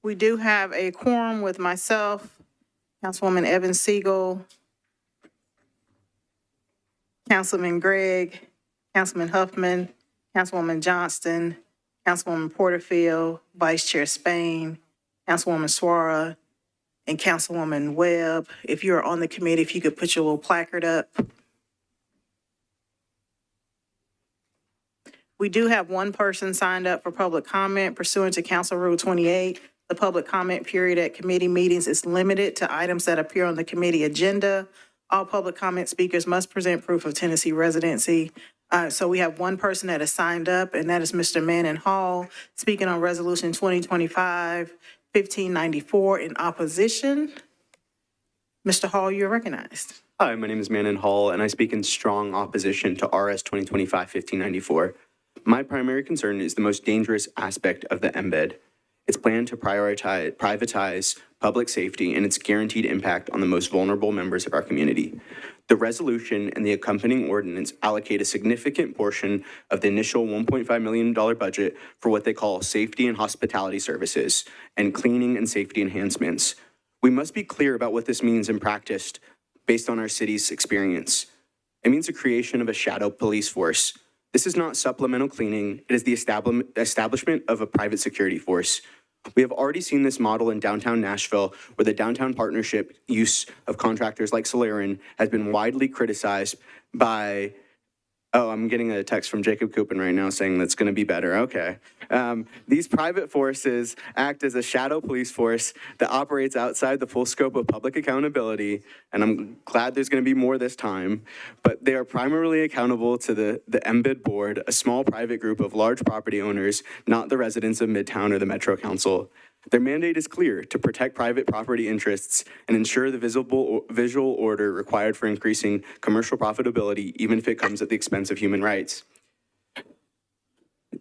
We do have a quorum with myself, Councilwoman Evan Siegel, Councilman Gregg, Councilman Huffman, Councilwoman Johnston, Councilwoman Porterfield, Vice Chair Spain, Councilwoman Suara, and Councilwoman Webb. If you are on the committee, if you could put your little placard up. We do have one person signed up for public comment pursuant to Council Rule 28. The public comment period at committee meetings is limited to items that appear on the committee agenda. All public comment speakers must present proof of Tennessee residency. So we have one person that has signed up, and that is Mr. Manning Hall, speaking on Resolution 2025-1594 in opposition. Mr. Hall, you're recognized. Hi, my name is Manning Hall, and I speak in strong opposition to RS 2025-1594. My primary concern is the most dangerous aspect of the embed. It's planned to privatize public safety and its guaranteed impact on the most vulnerable members of our community. The resolution and the accompanying ordinance allocate a significant portion of the initial $1.5 million budget for what they call safety and hospitality services and cleaning and safety enhancements. We must be clear about what this means in practice based on our city's experience. It means the creation of a shadow police force. This is not supplemental cleaning, it is the establishment of a private security force. We have already seen this model in downtown Nashville, where the downtown partnership use of contractors like Solarian has been widely criticized by, oh, I'm getting a text from Jacob Coopin right now saying that's going to be better. Okay. These private forces act as a shadow police force that operates outside the full scope of public accountability, and I'm glad there's going to be more this time, but they are primarily accountable to the embed board, a small private group of large property owners, not the residents of Midtown or the Metro Council. Their mandate is clear: to protect private property interests and ensure the visual order required for increasing commercial profitability, even if it comes at the expense of human rights.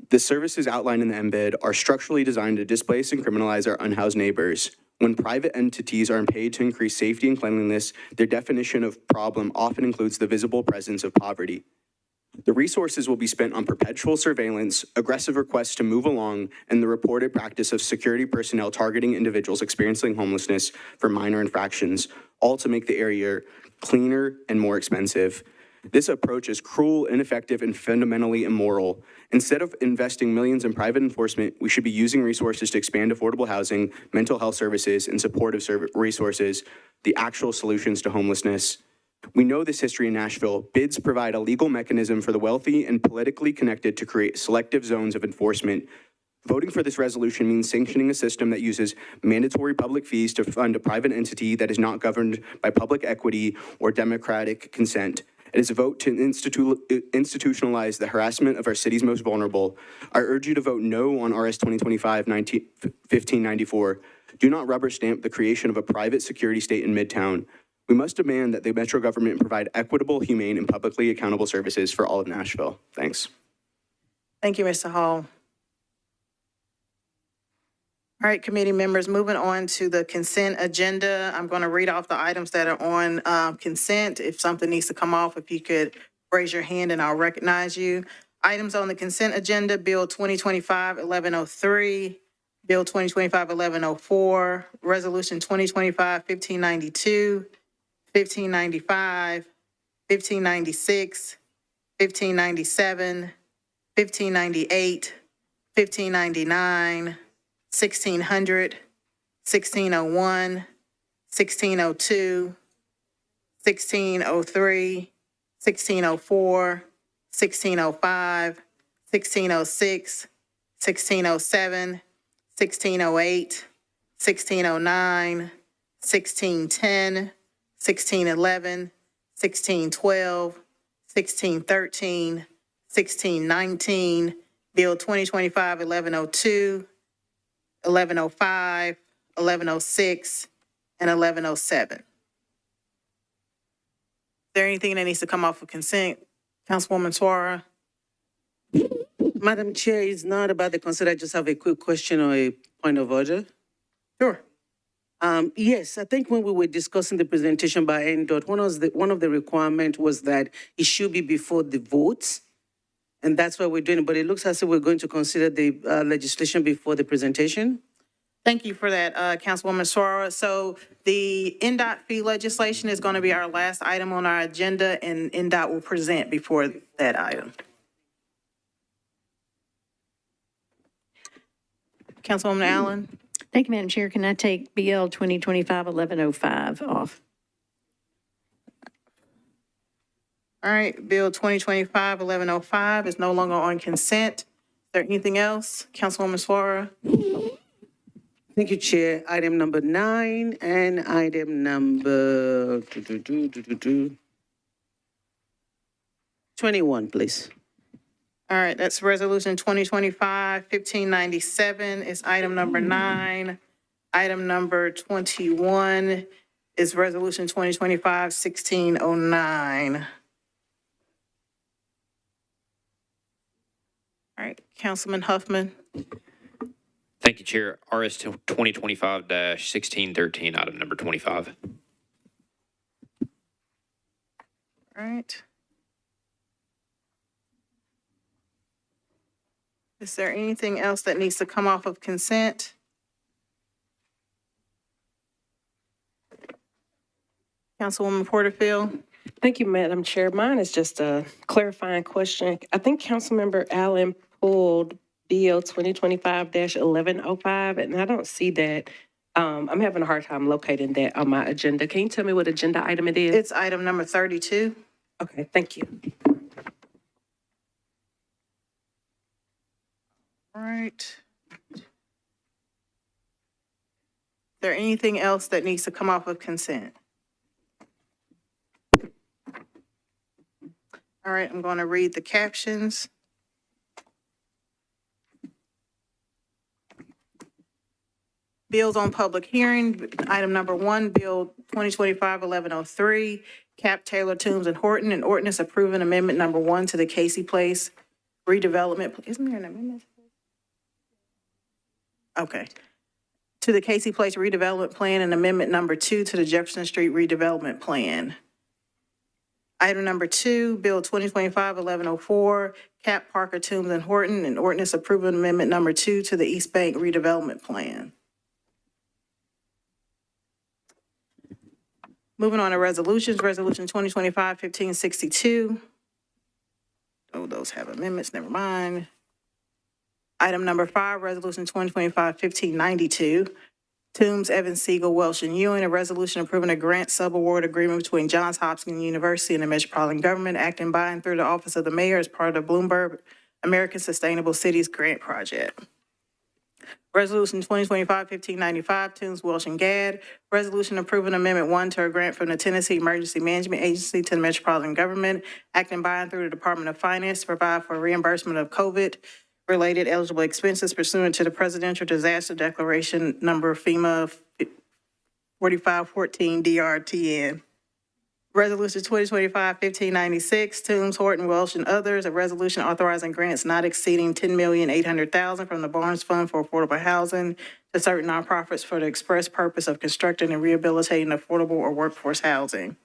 The services outlined in the embed are structurally designed to displace and criminalize our unhoused neighbors. When private entities are paid to increase safety and cleanliness, their definition of problem often includes the visible presence of poverty. The resources will be spent on perpetual surveillance, aggressive requests to move along, and the reported practice of security personnel targeting individuals experiencing homelessness for minor infractions, all to make the area cleaner and more expensive. This approach is cruel, ineffective, and fundamentally immoral. Instead of investing millions in private enforcement, we should be using resources to expand affordable housing, mental health services, and supportive resources, the actual solutions to homelessness. We know this history in Nashville. Bids provide a legal mechanism for the wealthy and politically connected to create selective zones of enforcement. Voting for this resolution means sanctioning a system that uses mandatory public fees to fund a private entity that is not governed by public equity or democratic consent. It is a vote to institutionalize the harassment of our city's most vulnerable. I urge you to vote no on RS 2025-1594. Do not rubber stamp the creation of a private security state in Midtown. We must demand that the Metro government provide equitable, humane, and publicly accountable services for all of Nashville. Thanks. Thank you, Mr. Hall. All right, committee members, moving on to the consent agenda. I'm going to read off the items that are on consent. If something needs to come off, if you could raise your hand and I'll recognize you. Items on the consent agenda: Bill 2025-1103, Bill 2025-1104, Resolution 2025-1592, 1595, 1596, 1597, 1598, 1599, 1600, 1601, 1602, 1603, 1604, 1605, 1606, 1607, 1608, 1609, 1610, 1611, 1612, 1613, 1619, Bill 2025-1102, 1105, 1106, and 1107. Is there anything that needs to come off of consent? Councilwoman Suara? Madam Chair, it's not about the consent. I just have a quick question or a point of order. Sure. Yes, I think when we were discussing the presentation by NDOT, one of the requirements was that it should be before the votes, and that's why we're doing it. But it looks as if we're going to consider the legislation before the presentation. Thank you for that, Councilwoman Suara. So the NDOT fee legislation is going to be our last item on our agenda, and NDOT will present before that item. Councilwoman Allen? Thank you, Madam Chair. Can I take BL 2025-1105 off? All right, Bill 2025-1105 is no longer on consent. Is there anything else? Councilwoman Suara? Thank you, Chair. Item number 9 and item number 21, please. All right, that's Resolution 2025-1597 is item number 9. Item number 21 is Resolution 2025-1609. All right, Councilman Huffman. Thank you, Chair. RS 2025-1613, item number 25. All right. Is there anything else that needs to come off of consent? Councilwoman Porterfield? Thank you, Madam Chair. Mine is just a clarifying question. I think Councilmember Allen pulled BL 2025-1105, and I don't see that. I'm having a hard time locating that on my agenda. Can you tell me what agenda item it is? It's item number 32. Okay, thank you. All right. Is there anything else that needs to come off of consent? All right, I'm going to read the captions. Bills on public hearing, item number 1, Bill 2025-1103, Cap Taylor, Toombs, and Horton, an ordinance approving amendment number 1 to the Casey Place redevelopment. Isn't there an amendment? Okay. To the Casey Place redevelopment plan and amendment number 2 to the Jefferson Street redevelopment plan. Item number 2, Bill 2025-1104, Cap Parker, Toombs, and Horton, an ordinance approving amendment number 2 to the East Bank redevelopment plan. Moving on to resolutions, Resolution 2025-1562. Oh, those have amendments, never mind. Item number 5, Resolution 2025-1592. Toombs, Evans, Siegel, Welsh, and Ewing, a resolution approving a grant subaward agreement between Johns Hopkins University and the Metropolitan Government, acting by and through the Office of the Mayor as part of the Bloomberg American Sustainable Cities Grant Project. Resolution 2025-1595, Toombs, Welsh, and Gadd, resolution approving Amendment 1 to a grant from the Tennessee Emergency Management Agency to the Metropolitan Government, acting by and through the Department of Finance to provide for reimbursement of COVID-related eligible expenses pursuant to the Presidential Disaster Declaration number FEMA 4514 DRTN. Resolution 2025-1596, Toombs, Horton, Welsh, and others, a resolution authorizing grants not exceeding $10,800,000 from the Barnes Fund for Affordable Housing to certain nonprofits for the express purpose of constructing and rehabilitating affordable or workforce housing.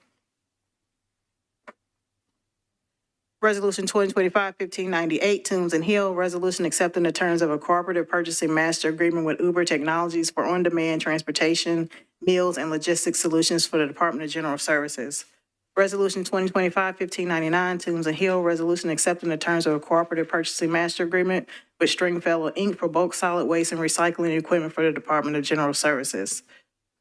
Resolution 2025-1598, Toombs and Hill, resolution accepting the terms of a cooperative purchasing master agreement with Uber Technologies for on-demand transportation, meals, and logistics solutions for the Department of General Services. Resolution 2025-1599, Toombs and Hill, resolution accepting the terms of a cooperative purchasing master agreement with Stringfellow Inc. for bulk solid waste and recycling equipment for the Department of General Services.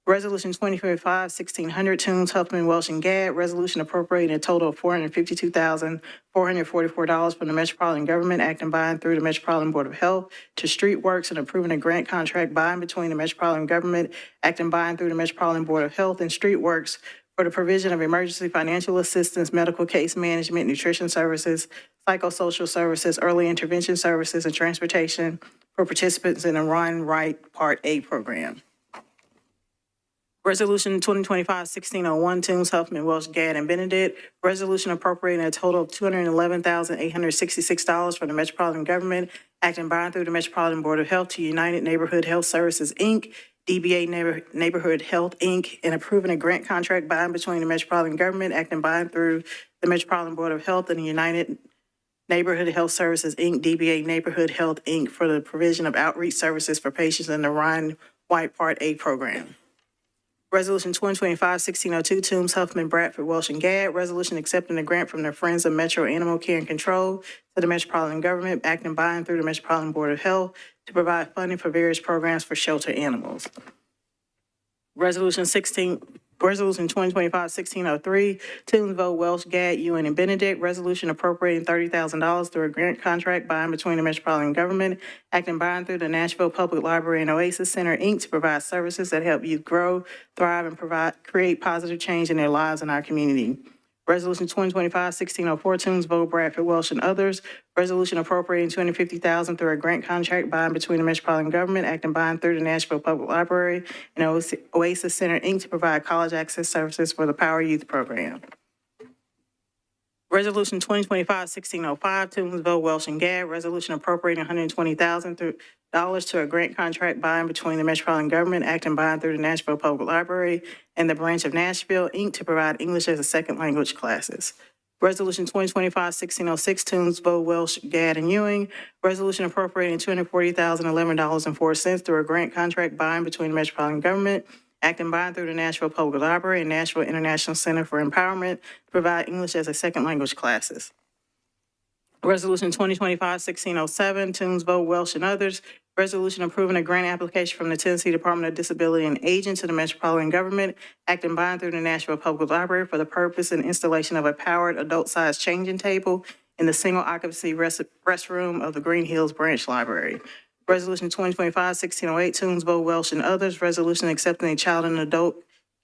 Resolution 2025-1600, Toombs, Huffman, Welsh, and Gadd, resolution appropriating a total of $452,444 from the Metropolitan Government, acting by and through the Metropolitan Board of Health to street works and approving a grant contract by and between the Metropolitan Government, acting by and through the Metropolitan Board of Health and street works for the provision of emergency financial assistance, medical case management, nutrition services, psychosocial services, early intervention services, and transportation for participants in the Run Right Part A program. Resolution 2025-1601, Toombs, Huffman, Welsh, Gadd, and Benedict. Resolution appropriating a total of $211,866 from the Metropolitan Government, acting by and through the Metropolitan Board of Health to United Neighborhood Health Services, Inc., DBA Neighborhood Health, Inc., and approving a grant contract by and between the Metropolitan Government, acting by and through the Metropolitan Board of Health and the United Neighborhood Health Services, Inc., DBA Neighborhood Health, Inc., for the provision of outreach services for patients in the Ryan White Part A program. Resolution 2025-1602, Toombs, Huffman, Bradford, Welsh, and Gad. Resolution accepting a grant from the Friends of Metro Animal Care and Control to the Metropolitan Government, acting by and through the Metropolitan Board of Health to provide funding for various programs for shelter animals. Resolution 2025-1603, Toombs, Welsh, Gad, Ewan, and Benedict. Resolution appropriating $30,000 through a grant contract by and between the Metropolitan Government, acting by and through the Nashville Public Library and Oasis Center, Inc. to provide services that help youth grow, thrive, and create positive change in their lives in our community. Resolution 2025-1604, Toombs, Bradford, Welsh, and others. Resolution appropriating $250,000 through a grant contract by and between the Metropolitan Government, acting by and through the Nashville Public Library and Oasis Center, Inc. to provide college access services for the Power Youth Program. Resolution 2025-1605, Toombs, Welsh, and Gad. Resolution appropriating $120,000 to a grant contract by and between the Metropolitan Government, acting by and through the Nashville Public Library and the Branch of Nashville, Inc. to provide English as a second language classes. Resolution 2025-1606, Toombs, Welsh, Gad, and Ewing. Resolution appropriating $240,011.04 through a grant contract by and between the Metropolitan Government, acting by and through the Nashville Public Library and Nashville International Center for Empowerment to provide English as a second language classes. Resolution 2025-1607, Toombs, Welsh, and others. Resolution approving a grant application from the Tennessee Department of Disability and Aging to the Metropolitan Government, acting by and through the Nashville Public Library for the purpose and installation of a powered adult-sized changing table in the single occupancy restroom of the Green Hills Branch Library. Resolution 2025-1608, Toombs, Welsh, and others. Resolution accepting a child and adult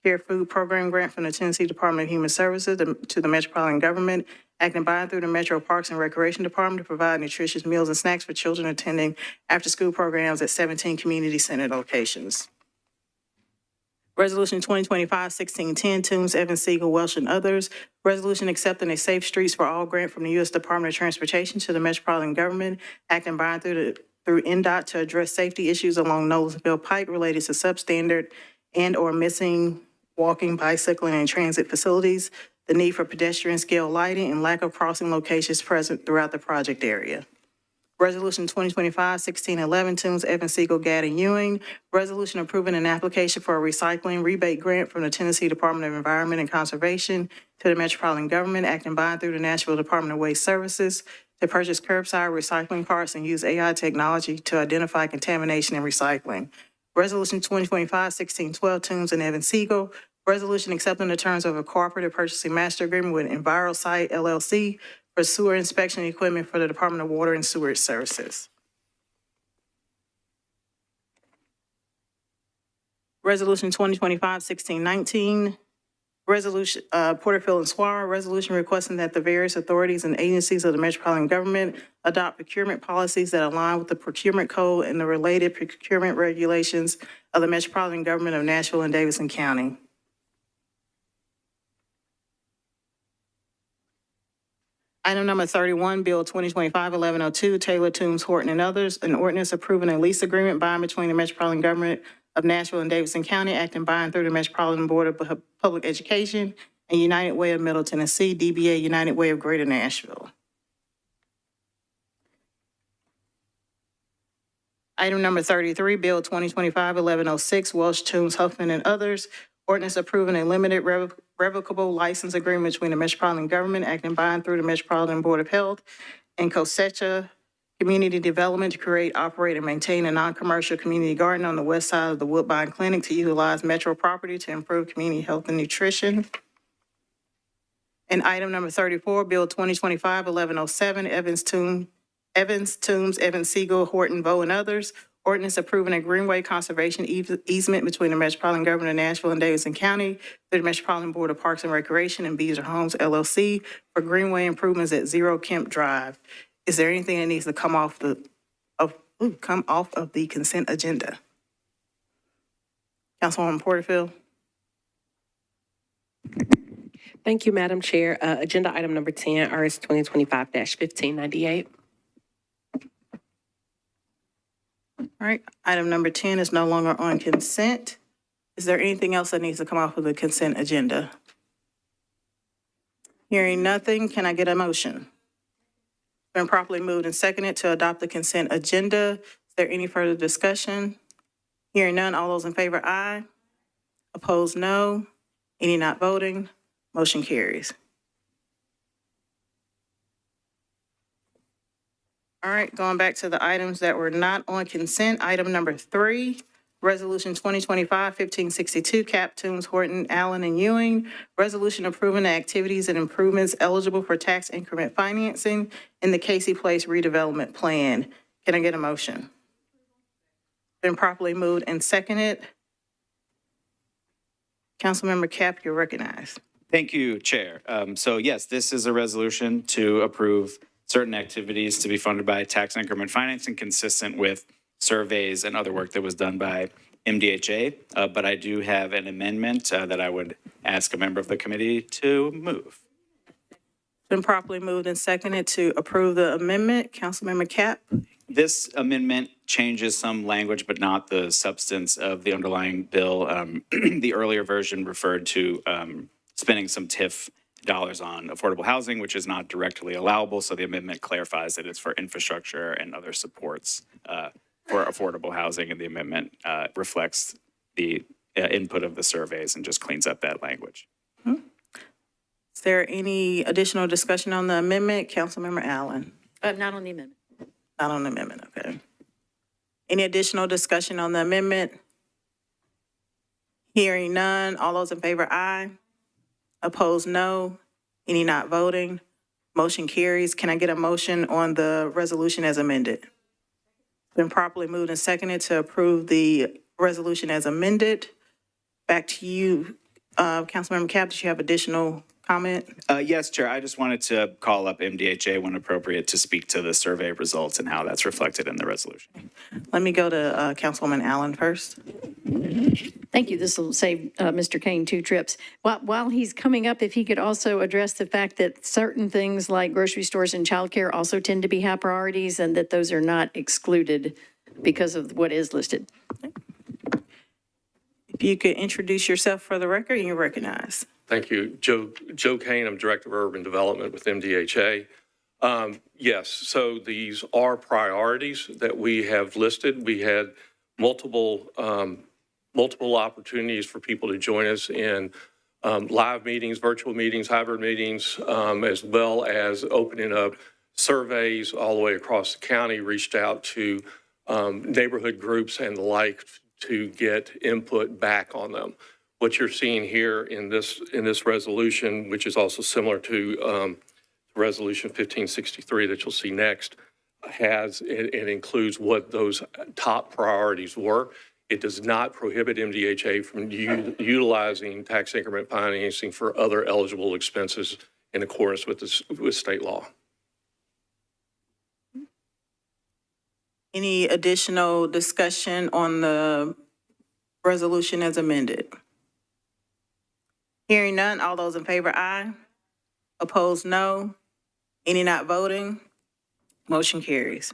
care food program grant from the Tennessee Department of Human Services to the Metropolitan Government, acting by and through the Metro Parks and Recreation Department to provide nutritious meals and snacks for children attending after-school programs at 17 community center locations. Resolution 2025-1610, Toombs, Evans, Siegel, Welsh, and others. Resolution accepting a Safe Streets for All grant from the U.S. Department of Transportation to the Metropolitan Government, acting by and through NDOT to address safety issues along Nolensville Pike related to substandard and/or missing walking, bicycling, and transit facilities, the need for pedestrian scale lighting, and lack of crossing locations present throughout the project area. Resolution 2025-1611, Toombs, Evans, Siegel, Gad, and Ewing. Resolution approving an application for a recycling rebate grant from the Tennessee Department of Environment and Conservation to the Metropolitan Government, acting by and through the Nashville Department of Waste Services to purchase curbside recycling carts and use AI technology to identify contamination and recycling. Resolution 2025-1612, Toombs and Evans, Siegel. Resolution accepting the terms of a cooperative purchasing master agreement with EnviroSite LLC for sewer inspection equipment for the Department of Water and Sewerage Services. Resolution 2025-1619, Resolution, Porterfield and Suara, resolution requesting that the various authorities and agencies of the Metropolitan Government adopt procurement policies that align with the procurement code and the related procurement regulations of the Metropolitan Government of Nashville and Davidson County. Item number 31, Bill 2025-1102, Taylor, Toombs, Horton, and others, an ordinance approving a lease agreement by and between the Metropolitan Government of Nashville and Davidson County, acting by and through the Metropolitan Board of Public Education and United Way of Middle Tennessee, DBA United Way of Greater Nashville. Item number 33, Bill 2025-1106, Welsh, Toombs, Huffman, and others, ordinance approving a limited revocable license agreement between the Metropolitan Government, acting by and through the Metropolitan Board of Health and Cosecha Community Development to create, operate, and maintain a non-commercial community garden on the west side of the Woodbine Clinic to utilize Metro property to improve community health and nutrition. And item number 34, Bill 2025-1107, Evans, Toombs, Evans, Siegel, Horton, Vo, and others, ordinance approving a greenway conservation easement between the Metropolitan Government of Nashville and Davidson County through the Metropolitan Board of Parks and Recreation and Beazer Homes LLC for greenway improvements at 0 Kemp Drive. Is there anything that needs to come off the consent agenda? Councilwoman Porterfield. Thank you, Madam Chair. Agenda item number 10, RS 2025-1598. All right, item number 10 is no longer on consent. Is there anything else that needs to come off of the consent agenda? Hearing nothing, can I get a motion? Been properly moved and seconded to adopt the consent agenda. Is there any further discussion? Hearing none, all those in favor, aye. Opposed, no. Any not voting? Motion carries. All right, going back to the items that were not on consent, item number 3, Resolution 2025-1562, Cap Toombs, Horton, Allen, and Ewing. Resolution approving the activities and improvements eligible for tax increment financing in the Casey Place redevelopment plan. Can I get a motion? Been properly moved and seconded. Councilmember Cap, you're recognized. Thank you, Chair. So yes, this is a resolution to approve certain activities to be funded by tax increment financing consistent with surveys and other work that was done by MDHA. But I do have an amendment that I would ask a member of the committee to move. Been properly moved and seconded to approve the amendment. Councilmember Cap. This amendment changes some language, but not the substance of the underlying bill. The earlier version referred to spending some TIF dollars on affordable housing, which is not directly allowable. So the amendment clarifies that it's for infrastructure and other supports for affordable housing. And the amendment reflects the input of the surveys and just cleans up that language. Is there any additional discussion on the amendment? Councilmember Allen. Not on the amendment. Not on the amendment, okay. Any additional discussion on the amendment? Hearing none, all those in favor, aye. Opposed, no. Any not voting? Motion carries. Can I get a motion on the resolution as amended? Been properly moved and seconded to approve the resolution as amended. Back to you, Councilmember Cap, did you have additional comment? Yes, Chair. I just wanted to call up MDHA when appropriate to speak to the survey results and how that's reflected in the resolution. Let me go to Councilwoman Allen first. Thank you. This will save Mr. Kane 2 trips. While he's coming up, if he could also address the fact that certain things like grocery stores and childcare also tend to be high priorities and that those are not excluded because of what is listed. If you could introduce yourself for the record, and you're recognized. Thank you. Joe Kane, I'm Director of Urban Development with MDHA. Yes, so these are priorities that we have listed. We had multiple opportunities for people to join us in live meetings, virtual meetings, hybrid meetings, as well as opening up surveys all the way across the county, reached out to neighborhood groups and the like to get input back on them. What you're seeing here in this resolution, which is also similar to Resolution 1563 that you'll see next, it includes what those top priorities were. It does not prohibit MDHA from utilizing tax increment financing for other eligible expenses in accordance with state law. Any additional discussion on the resolution as amended? Hearing none, all those in favor, aye. Opposed, no. Any not voting? Motion carries.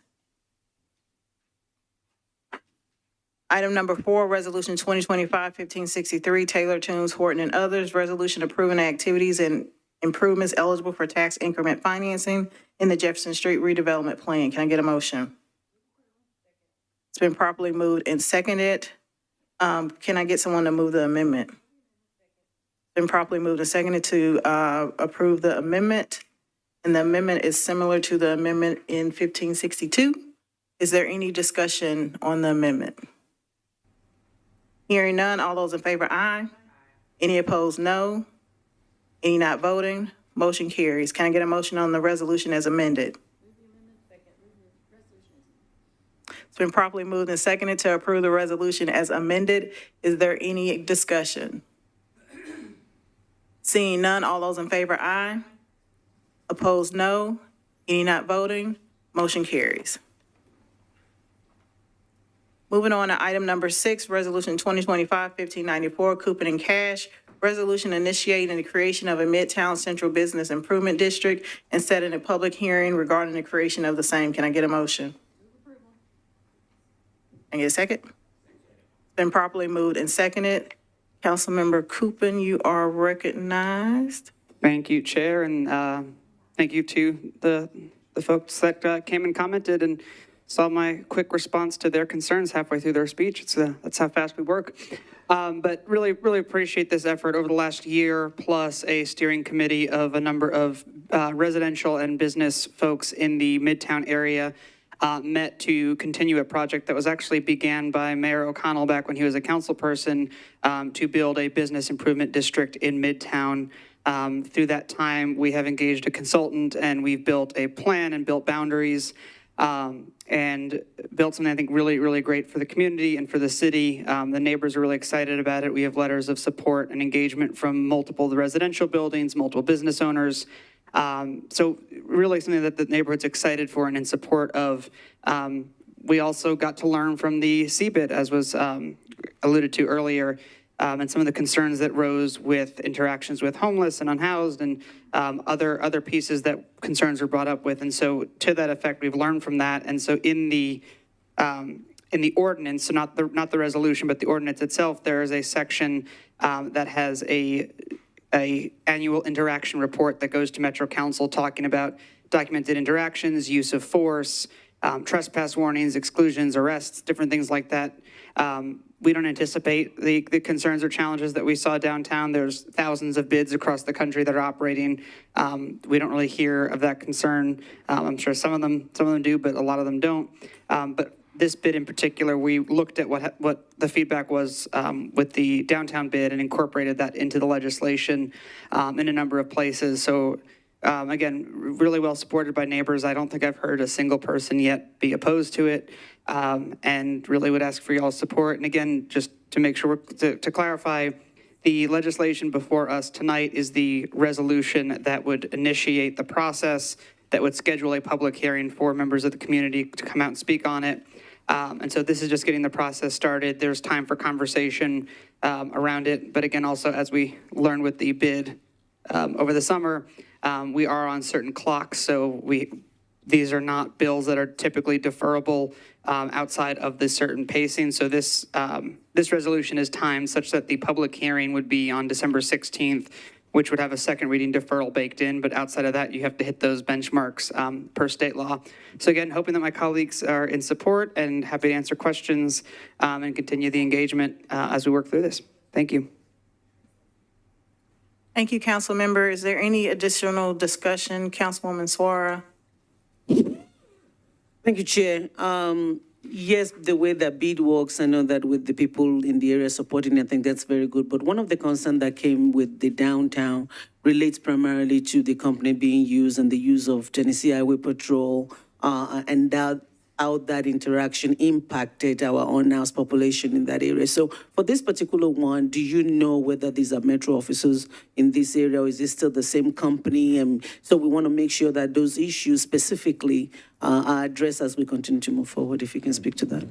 Item number 4, Resolution 2025-1563, Taylor, Toombs, Horton, and others. Resolution approving activities and improvements eligible for tax increment financing in the Jefferson Street redevelopment plan. Can I get a motion? It's been properly moved and seconded. Can I get someone to move the amendment? Been properly moved and seconded to approve the amendment. And the amendment is similar to the amendment in 1562. Is there any discussion on the amendment? Hearing none, all those in favor, aye. Any opposed, no. Any not voting? Motion carries. Can I get a motion on the resolution as amended? It's been properly moved and seconded to approve the resolution as amended. Is there any discussion? Seeing none, all those in favor, aye. Opposed, no. Any not voting? Motion carries. Moving on to item number 6, Resolution 2025-1594, Coupon and Cash. Resolution initiating the creation of a Midtown Central Business Improvement District and setting a public hearing regarding the creation of the same. Can I get a motion? Can I get a second? Been properly moved and seconded. Councilmember Coupon, you are recognized. Thank you, Chair, and thank you to the folks that came and commented. And saw my quick response to their concerns halfway through their speech. That's how fast we work. But really, really appreciate this effort over the last year, plus a steering committee of a number of residential and business folks in the Midtown area met to continue a project that was actually began by Mayor O'Connell back when he was a council person to build a business improvement district in Midtown. Through that time, we have engaged a consultant and we've built a plan and built boundaries and built something I think really, really great for the community and for the city. The neighbors are really excited about it. We have letters of support and engagement from multiple of the residential buildings, multiple business owners. So really something that the neighborhood's excited for and in support of. We also got to learn from the CBID, as was alluded to earlier, and some of the concerns that rose with interactions with homeless and unhoused and other pieces that concerns were brought up with. And so to that effect, we've learned from that. And so in the ordinance, so not the resolution, but the ordinance itself, there is a section that has a annual interaction report that goes to Metro Council talking about documented interactions, use of force, trespass warnings, exclusions, arrests, different things like that. We don't anticipate the concerns or challenges that we saw downtown. There's thousands of bids across the country that are operating. We don't really hear of that concern. I'm sure some of them do, but a lot of them don't. But this bid in particular, we looked at what the feedback was with the downtown bid and incorporated that into the legislation in a number of places. So again, really well supported by neighbors. I don't think I've heard a single person yet be opposed to it, and really would ask for y'all's support. And again, just to make sure, to clarify, the legislation before us tonight is the resolution that would initiate the process, that would schedule a public hearing for members of the community to come out and speak on it. And so this is just getting the process started. There's time for conversation around it. But again, also as we learned with the bid over the summer, we are on certain clocks. So these are not bills that are typically deferrable outside of this certain pacing. So this resolution is timed such that the public hearing would be on December 16th, which would have a second reading deferral baked in. But outside of that, you have to hit those benchmarks per state law. So again, hoping that my colleagues are in support and happy to answer questions and continue the engagement as we work through this. Thank you. Thank you, council member. Is there any additional discussion? Councilwoman Suara? Thank you, Chair. Yes, the way that bid works, I know that with the people in the area supporting it, I think that's very good. But one of the concerns that came with the downtown relates primarily to the company being used and the use of Tennessee Highway Patrol and how that interaction impacted our unhoused population in that area. So for this particular one, do you know whether these are Metro officers in this area, or is this still the same company? And so we want to make sure that those issues specifically are addressed as we continue to move forward, if you can speak to that.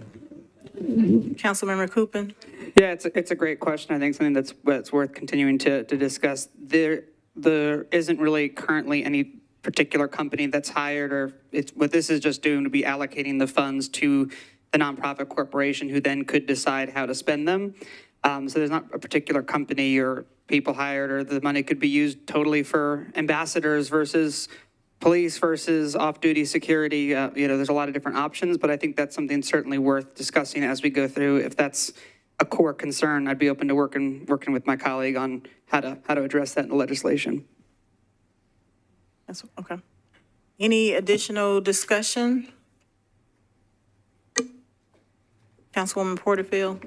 Councilmember Coopin? Yeah, it's a great question. I think something that's worth continuing to discuss. There isn't really currently any particular company that's hired, or what this is just doing to be allocating the funds to the nonprofit corporation who then could decide how to spend them. So there's not a particular company or people hired, or the money could be used totally for ambassadors versus police versus off-duty security. There's a lot of different options, but I think that's something certainly worth discussing as we go through. If that's a core concern, I'd be open to working with my colleague on how to address that in the legislation. That's okay. Any additional discussion? Councilwoman Porterfield?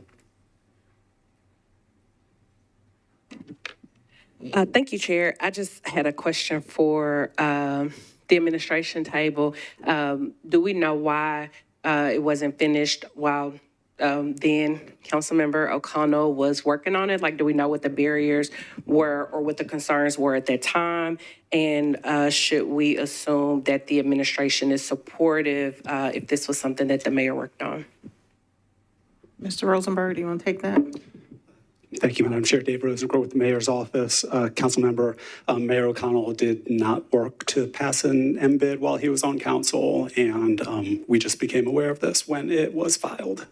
Thank you, Chair. I just had a question for the administration table. Do we know why it wasn't finished while then Councilmember O'Connell was working on it? Like, do we know what the barriers were or what the concerns were at that time? And should we assume that the administration is supportive if this was something that the mayor worked on? Mr. Rosenberg, do you want to take that? Thank you, Madam Chair. Dave Rosenberg with the Mayor's Office. Councilmember Mayor O'Connell did not work to pass an MBID while he was on council, and we just became aware of this when it was filed.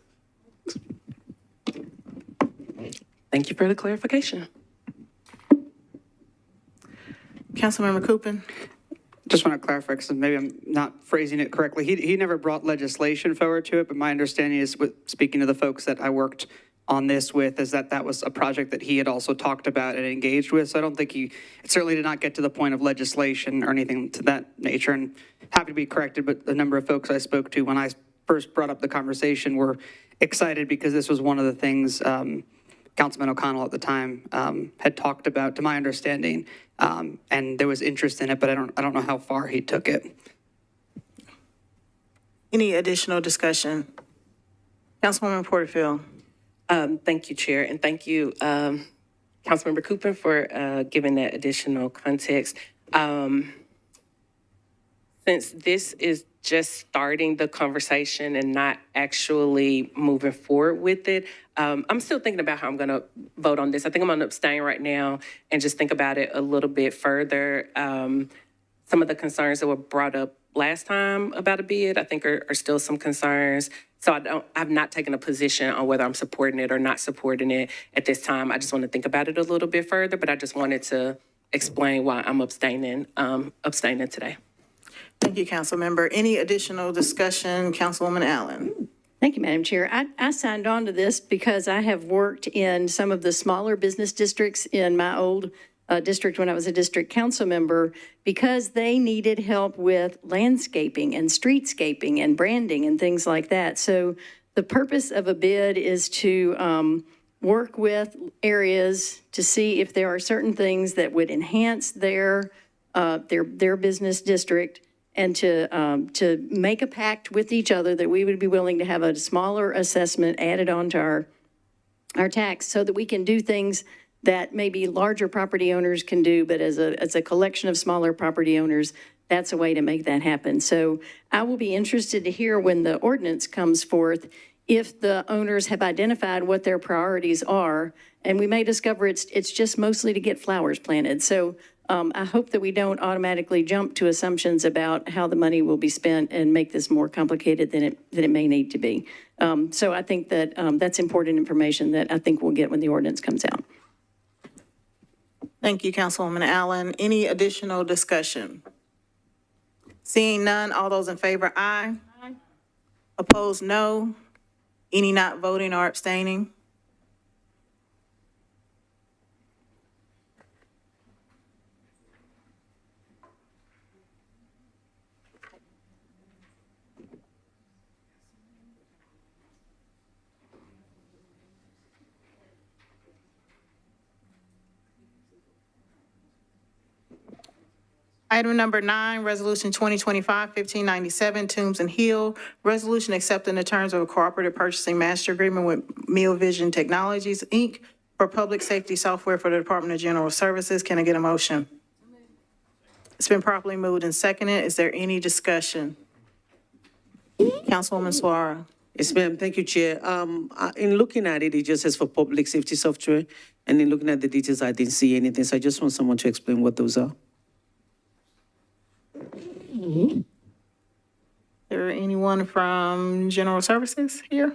Thank you for the clarification. Councilmember Coopin? Just want to clarify, because maybe I'm not phrasing it correctly. He never brought legislation forward to it, but my understanding is, with speaking to the folks that I worked on this with, is that that was a project that he had also talked about and engaged with. So I don't think it certainly did not get to the point of legislation or anything to that nature. And happy to be corrected, but the number of folks I spoke to when I first brought up the conversation were excited because this was one of the things Councilman O'Connell at the time had talked about, to my understanding, and there was interest in it, but I don't know how far he took it. Any additional discussion? Councilwoman Porterfield. Thank you, Chair, and thank you, Councilmember Cooper, for giving that additional context. Since this is just starting the conversation and not actually moving forward with it, I'm still thinking about how I'm going to vote on this. I think I'm going to abstain right now and just think about it a little bit further. Some of the concerns that were brought up last time about a bid, I think are still some concerns. So I've not taken a position on whether I'm supporting it or not supporting it at this time. I just want to think about it a little bit further, but I just wanted to explain why I'm abstaining today. Thank you, Councilmember. Any additional discussion? Councilwoman Allen. Thank you, Madam Chair. I signed on to this because I have worked in some of the smaller business districts in my old district when I was a district council member, because they needed help with landscaping and streetscaping and branding and things like that. So the purpose of a bid is to work with areas to see if there are certain things that would enhance their business district, and to make a pact with each other that we would be willing to have a smaller assessment added onto our tax, so that we can do things that maybe larger property owners can do, but as a collection of smaller property owners, that's a way to make that happen. So I will be interested to hear when the ordinance comes forth, if the owners have identified what their priorities are, and we may discover it's just mostly to get flowers planted. So I hope that we don't automatically jump to assumptions about how the money will be spent and make this more complicated than it may need to be. So I think that that's important information that I think we'll get when the ordinance comes out. Thank you, Councilwoman Allen. Any additional discussion? Seeing none, all those in favor, aye. Aye. Opposed, no. Any not voting or abstaining? Item number 9, Resolution 2025-1597, Toombs and Hill. Resolution accepting the terms of a cooperative purchasing master agreement with Meal Vision Technologies, Inc. for public safety software for the Department of General Services. Can I get a motion? It's been properly moved and seconded. Is there any discussion? Councilwoman Suara. Yes, ma'am. Thank you, Chair. In looking at it, it just says for public safety software, and in looking at the details, I didn't see anything. So I just want someone to explain what those are. Is there anyone from General Services here?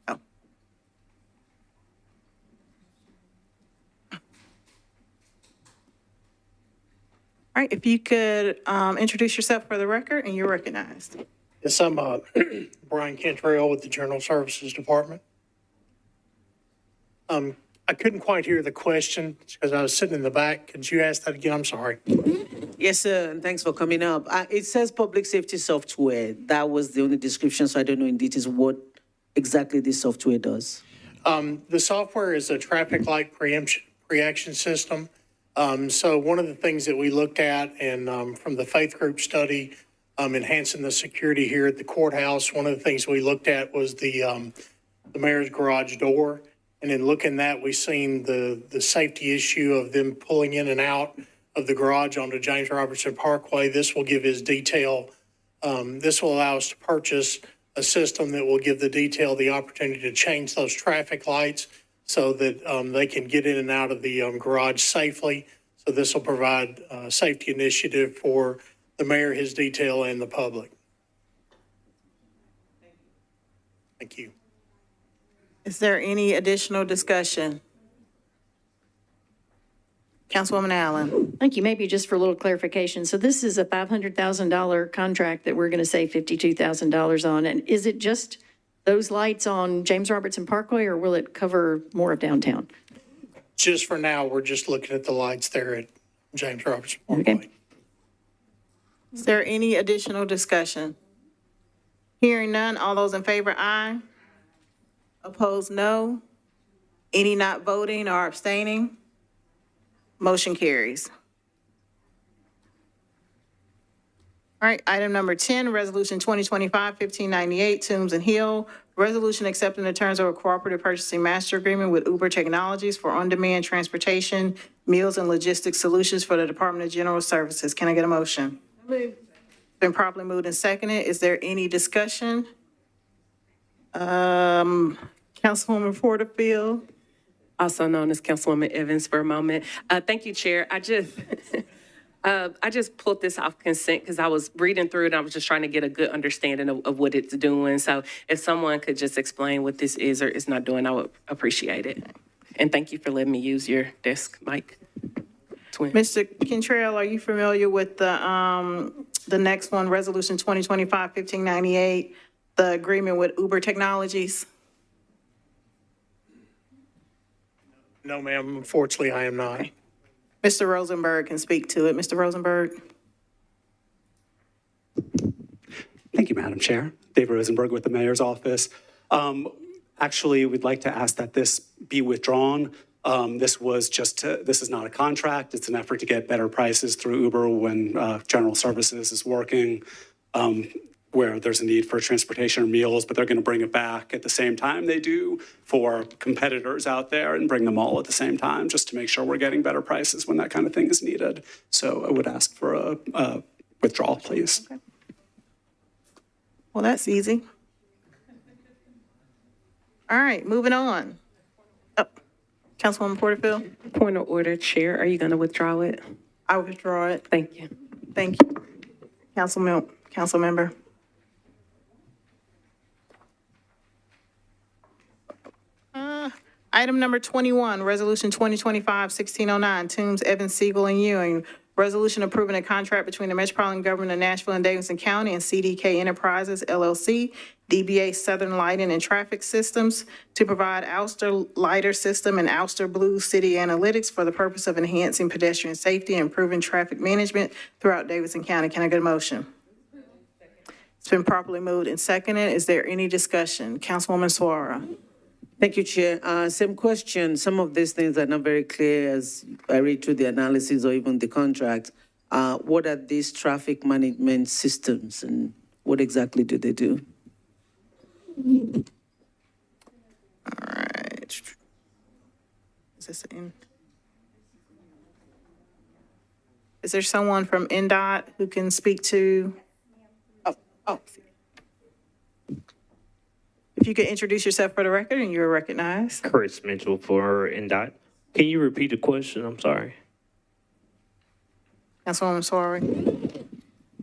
Oh. All right, if you could introduce yourself for the record, and you're recognized. Yes, I'm Brian Cantrell with the General Services Department. I couldn't quite hear the question because I was sitting in the back. Could you ask that again? I'm sorry. Yes, sir, and thanks for coming up. It says public safety software. That was the only description, so I don't know in details what exactly this software does. The software is a traffic light preaction system. So one of the things that we looked at, and from the faith group study, enhancing the security here at the courthouse, one of the things we looked at was the mayor's garage door. And in looking at that, we've seen the safety issue of them pulling in and out of the garage onto James Robertson Parkway. This will give his detail. This will allow us to purchase a system that will give the detail the opportunity to change those traffic lights so that they can get in and out of the garage safely. So this will provide a safety initiative for the mayor, his detail, and the public. Thank you. Is there any additional discussion? Councilwoman Allen. Thank you. Maybe just for a little clarification. So this is a $500,000 contract that we're going to save $52,000 on. And is it just those lights on James Robertson Parkway, or will it cover more of downtown? Just for now, we're just looking at the lights there at James Robertson Parkway. Okay. Is there any additional discussion? Hearing none, all those in favor, aye. Opposed, no. Any not voting or abstaining? Motion carries. All right, item number 10, Resolution 2025-1598, Toombs and Hill. Resolution accepting the terms of a cooperative purchasing master agreement with Uber Technologies for on-demand transportation, meals, and logistics solutions for the Department of General Services. Can I get a motion? Been properly moved and seconded. Is there any discussion? Councilwoman Porterfield. Also known as Councilwoman Evans for a moment. Thank you, Chair. I just pulled this off consent because I was reading through it and I was just trying to get a good understanding of what it's doing. So if someone could just explain what this is or is not doing, I would appreciate it. And thank you for letting me use your desk mic. Mr. Kentrell, are you familiar with the next one, Resolution 2025-1598, the agreement with Uber Technologies? No, ma'am, unfortunately, I am not. Mr. Rosenberg can speak to it. Mr. Rosenberg? Thank you, Madam Chair. David Rosenberg with the Mayor's Office. Actually, we'd like to ask that this be withdrawn. This is not a contract. It's an effort to get better prices through Uber when General Services is working, where there's a need for transportation or meals, but they're going to bring it back at the same time they do for competitors out there and bring them all at the same time just to make sure we're getting better prices when that kind of thing is needed. So I would ask for a withdrawal, please. Okay. Well, that's easy. All right, moving on. Oh, Councilwoman Porterfield? Point of order, Chair. Are you going to withdraw it? I withdraw it. Thank you. Thank you. Council member. Item number 21, Resolution 2025-1609, Toombs, Evans, Siegel, and Ewing. Resolution approving a contract between the Metropolitan Government of Nashville and Davidson County and CDK Enterprises, LLC, DBA Southern Lighting and Traffic Systems to provide Ouster Lighter System and Ouster Blue City Analytics for the purpose of enhancing pedestrian safety and improving traffic management throughout Davidson County. Can I get a motion? It's been properly moved and seconded. Is there any discussion? Councilwoman Suara. Thank you, Chair. Same question. Some of these things are not very clear as I read through the analysis or even the contract. What are these traffic management systems and what exactly do they do? All right. Is this in? Is there someone from NDOT who can speak to? Oh. If you could introduce yourself for the record and you're recognized. Chris Mitchell for NDOT. Can you repeat the question? I'm sorry. Councilwoman Suara.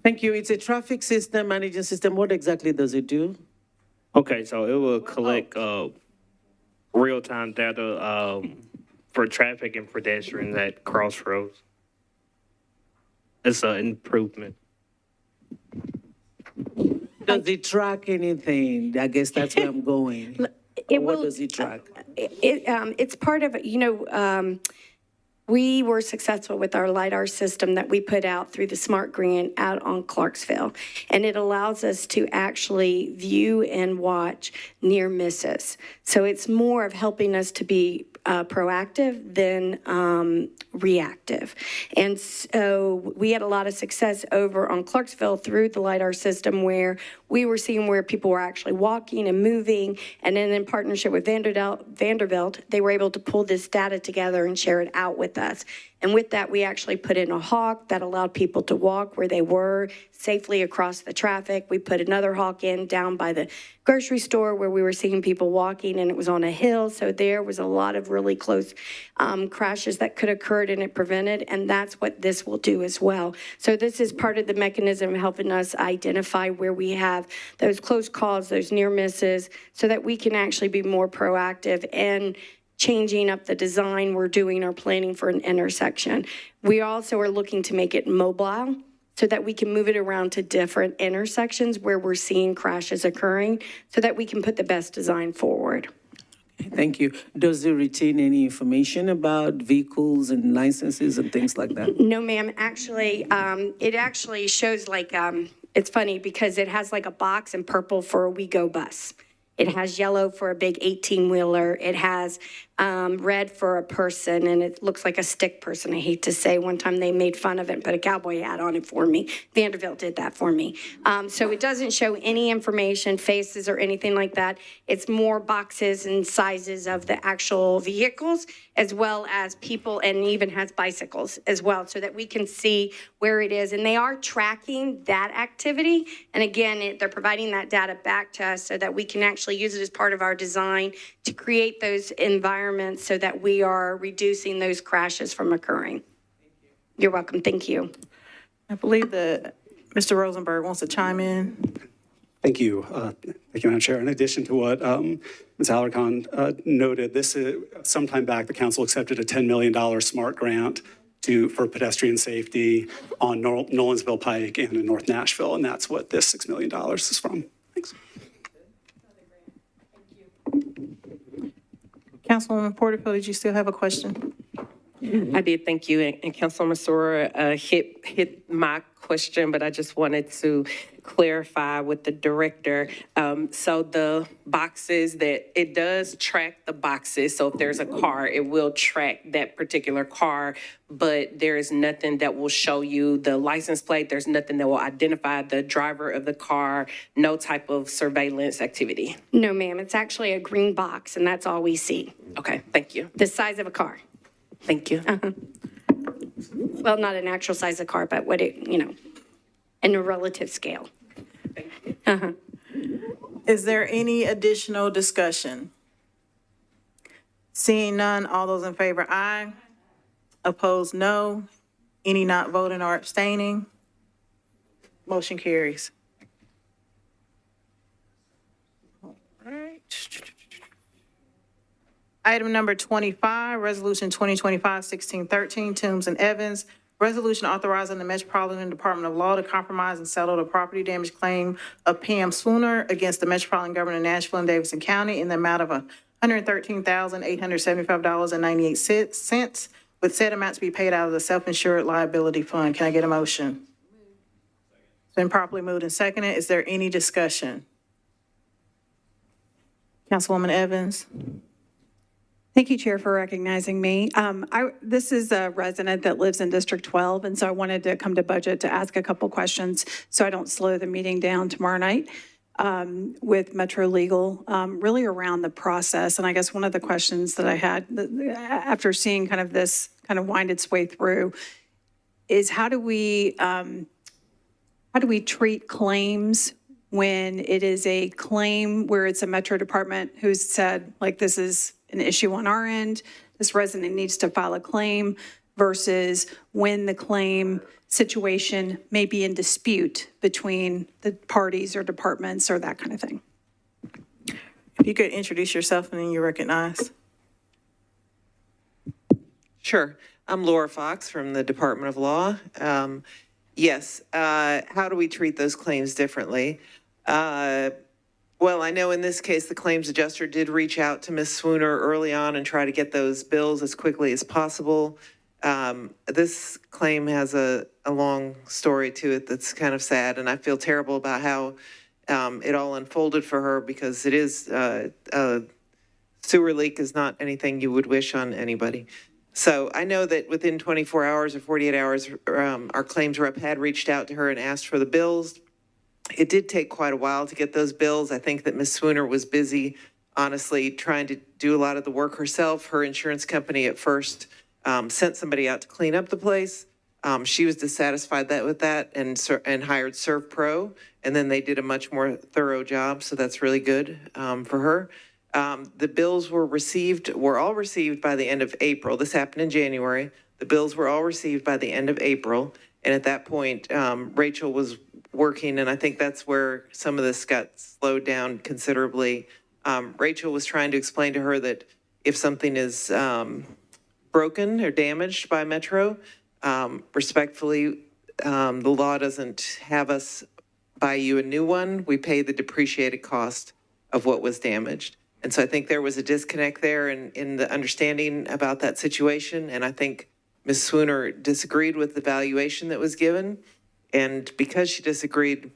Thank you. It's a traffic system, management system. What exactly does it do? Okay, so it will collect real-time data for traffic and pedestrians at crossroads. It's an improvement. Does it track anything? I guess that's where I'm going. What does it track? It's part of, we were successful with our LiDAR system that we put out through the SMART grant out on Clarksville. And it allows us to actually view and watch near misses. So it's more of helping us to be proactive than reactive. And so we had a lot of success over on Clarksville through the LiDAR system where we were seeing where people were actually walking and moving. And then in partnership with Vanderbilt, they were able to pull this data together and share it out with us. And with that, we actually put in a hawk that allowed people to walk where they were safely across the traffic. We put another hawk in down by the grocery store where we were seeing people walking, and it was on a hill. So there was a lot of really close crashes that could have occurred and it prevented. And that's what this will do as well. So this is part of the mechanism helping us identify where we have those close calls, those near misses, so that we can actually be more proactive and changing up the design. We're doing our planning for an intersection. We also are looking to make it mobile so that we can move it around to different intersections where we're seeing crashes occurring so that we can put the best design forward. Thank you. Does it retain any information about vehicles and licenses and things like that? No, ma'am. Actually, it actually shows like, it's funny because it has like a box in purple for a WeGo bus. It has yellow for a big 18-wheeler. It has red for a person, and it looks like a stick person. I hate to say. One time they made fun of it and put a cowboy hat on it for me. Vanderbilt did that for me. So it doesn't show any information, faces, or anything like that. It's more boxes and sizes of the actual vehicles, as well as people, and even has bicycles as well, so that we can see where it is. And they are tracking that activity. And again, they're providing that data back to us so that we can actually use it as part of our design to create those environments so that we are reducing those crashes from occurring. You're welcome. Thank you. I believe that Mr. Rosenberg wants to chime in. Thank you. Thank you, Madam Chair. In addition to what Ms. Alarcon noted, this is, sometime back, the council accepted a $10 million SMART grant for pedestrian safety on Nolensville Pike and in North Nashville, and that's what this $6 million is from. Thanks. Councilwoman Porterfield, did you still have a question? I did, thank you. And Councilwoman Sora hit my question, but I just wanted to clarify with the director. So the boxes that it does track the boxes. So if there's a car, it will track that particular car, but there is nothing that will show you the license plate. There's nothing that will identify the driver of the car, no type of surveillance activity. No, ma'am. It's actually a green box, and that's all we see. Okay, thank you. The size of a car. Thank you. Well, not an actual size of car, but what it, in a relative scale. Is there any additional discussion? Seeing none, all those in favor, aye. Opposed, no. Any not voting or abstaining? Motion carries. All right. Item number 25, Resolution 2025-1613, Toombs and Evans. Resolution authorizing the Metropolitan Department of Law to compromise and settle the property damage claim of Pam Swooner against the Metropolitan Government of Nashville and Davidson County in the amount of $113,875.98, with said amount to be paid out of the self-insured liability fund. Can I get a motion? It's been properly moved and seconded. Is there any discussion? Councilwoman Evans? Thank you, Chair, for recognizing me. This is a resident that lives in District 12, and so I wanted to come to budget to ask a couple questions so I don't slow the meeting down tomorrow night with Metro Legal, really around the process. And I guess one of the questions that I had after seeing kind of this kind of wind its way through is how do we treat claims when it is a claim where it's a Metro department who's said, like, this is an issue on our end, this resident needs to file a claim, versus when the claim situation may be in dispute between the parties or departments or that kind of thing. If you could introduce yourself and then you're recognized. Sure. I'm Laura Fox from the Department of Law. Yes, how do we treat those claims differently? Well, I know in this case, the claims adjuster did reach out to Ms. Swooner early on and try to get those bills as quickly as possible. This claim has a long story to it that's kind of sad, and I feel terrible about how it all unfolded for her, because it is, a sewer leak is not anything you would wish on anybody. So I know that within 24 hours or 48 hours, our claims rep had reached out to her and asked for the bills. It did take quite a while to get those bills. I think that Ms. Swooner was busy, honestly, trying to do a lot of the work herself. Her insurance company at first sent somebody out to clean up the place. She was dissatisfied with that and hired ServPro, and then they did a much more thorough job, so that's really good for her. The bills were all received by the end of April. This happened in January. The bills were all received by the end of April, and at that point, Rachel was working, and I think that's where some of this got slowed down considerably. Rachel was trying to explain to her that if something is broken or damaged by Metro, respectfully, the law doesn't have us buy you a new one. We pay the depreciated cost of what was damaged. And so I think there was a disconnect there in the understanding about that situation. And I think Ms. Swooner disagreed with the valuation that was given. And because she disagreed,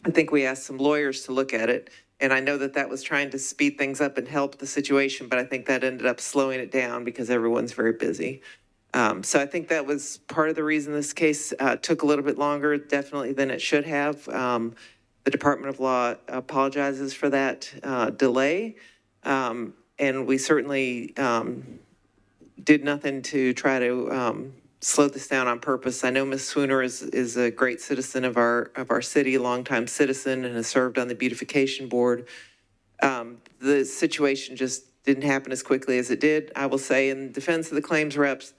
I think we asked some lawyers to look at it. And I know that that was trying to speed things up and help the situation, but I think that ended up slowing it down because everyone's very busy. So I think that was part of the reason this case took a little bit longer, definitely than it should have. The Department of Law apologizes for that delay. And we certainly did nothing to try to slow this down on purpose. I know Ms. Swooner is a great citizen of our city, a longtime citizen, and has served on the beautification board. The situation just didn't happen as quickly as it did. I will say, in defense of the claims reps,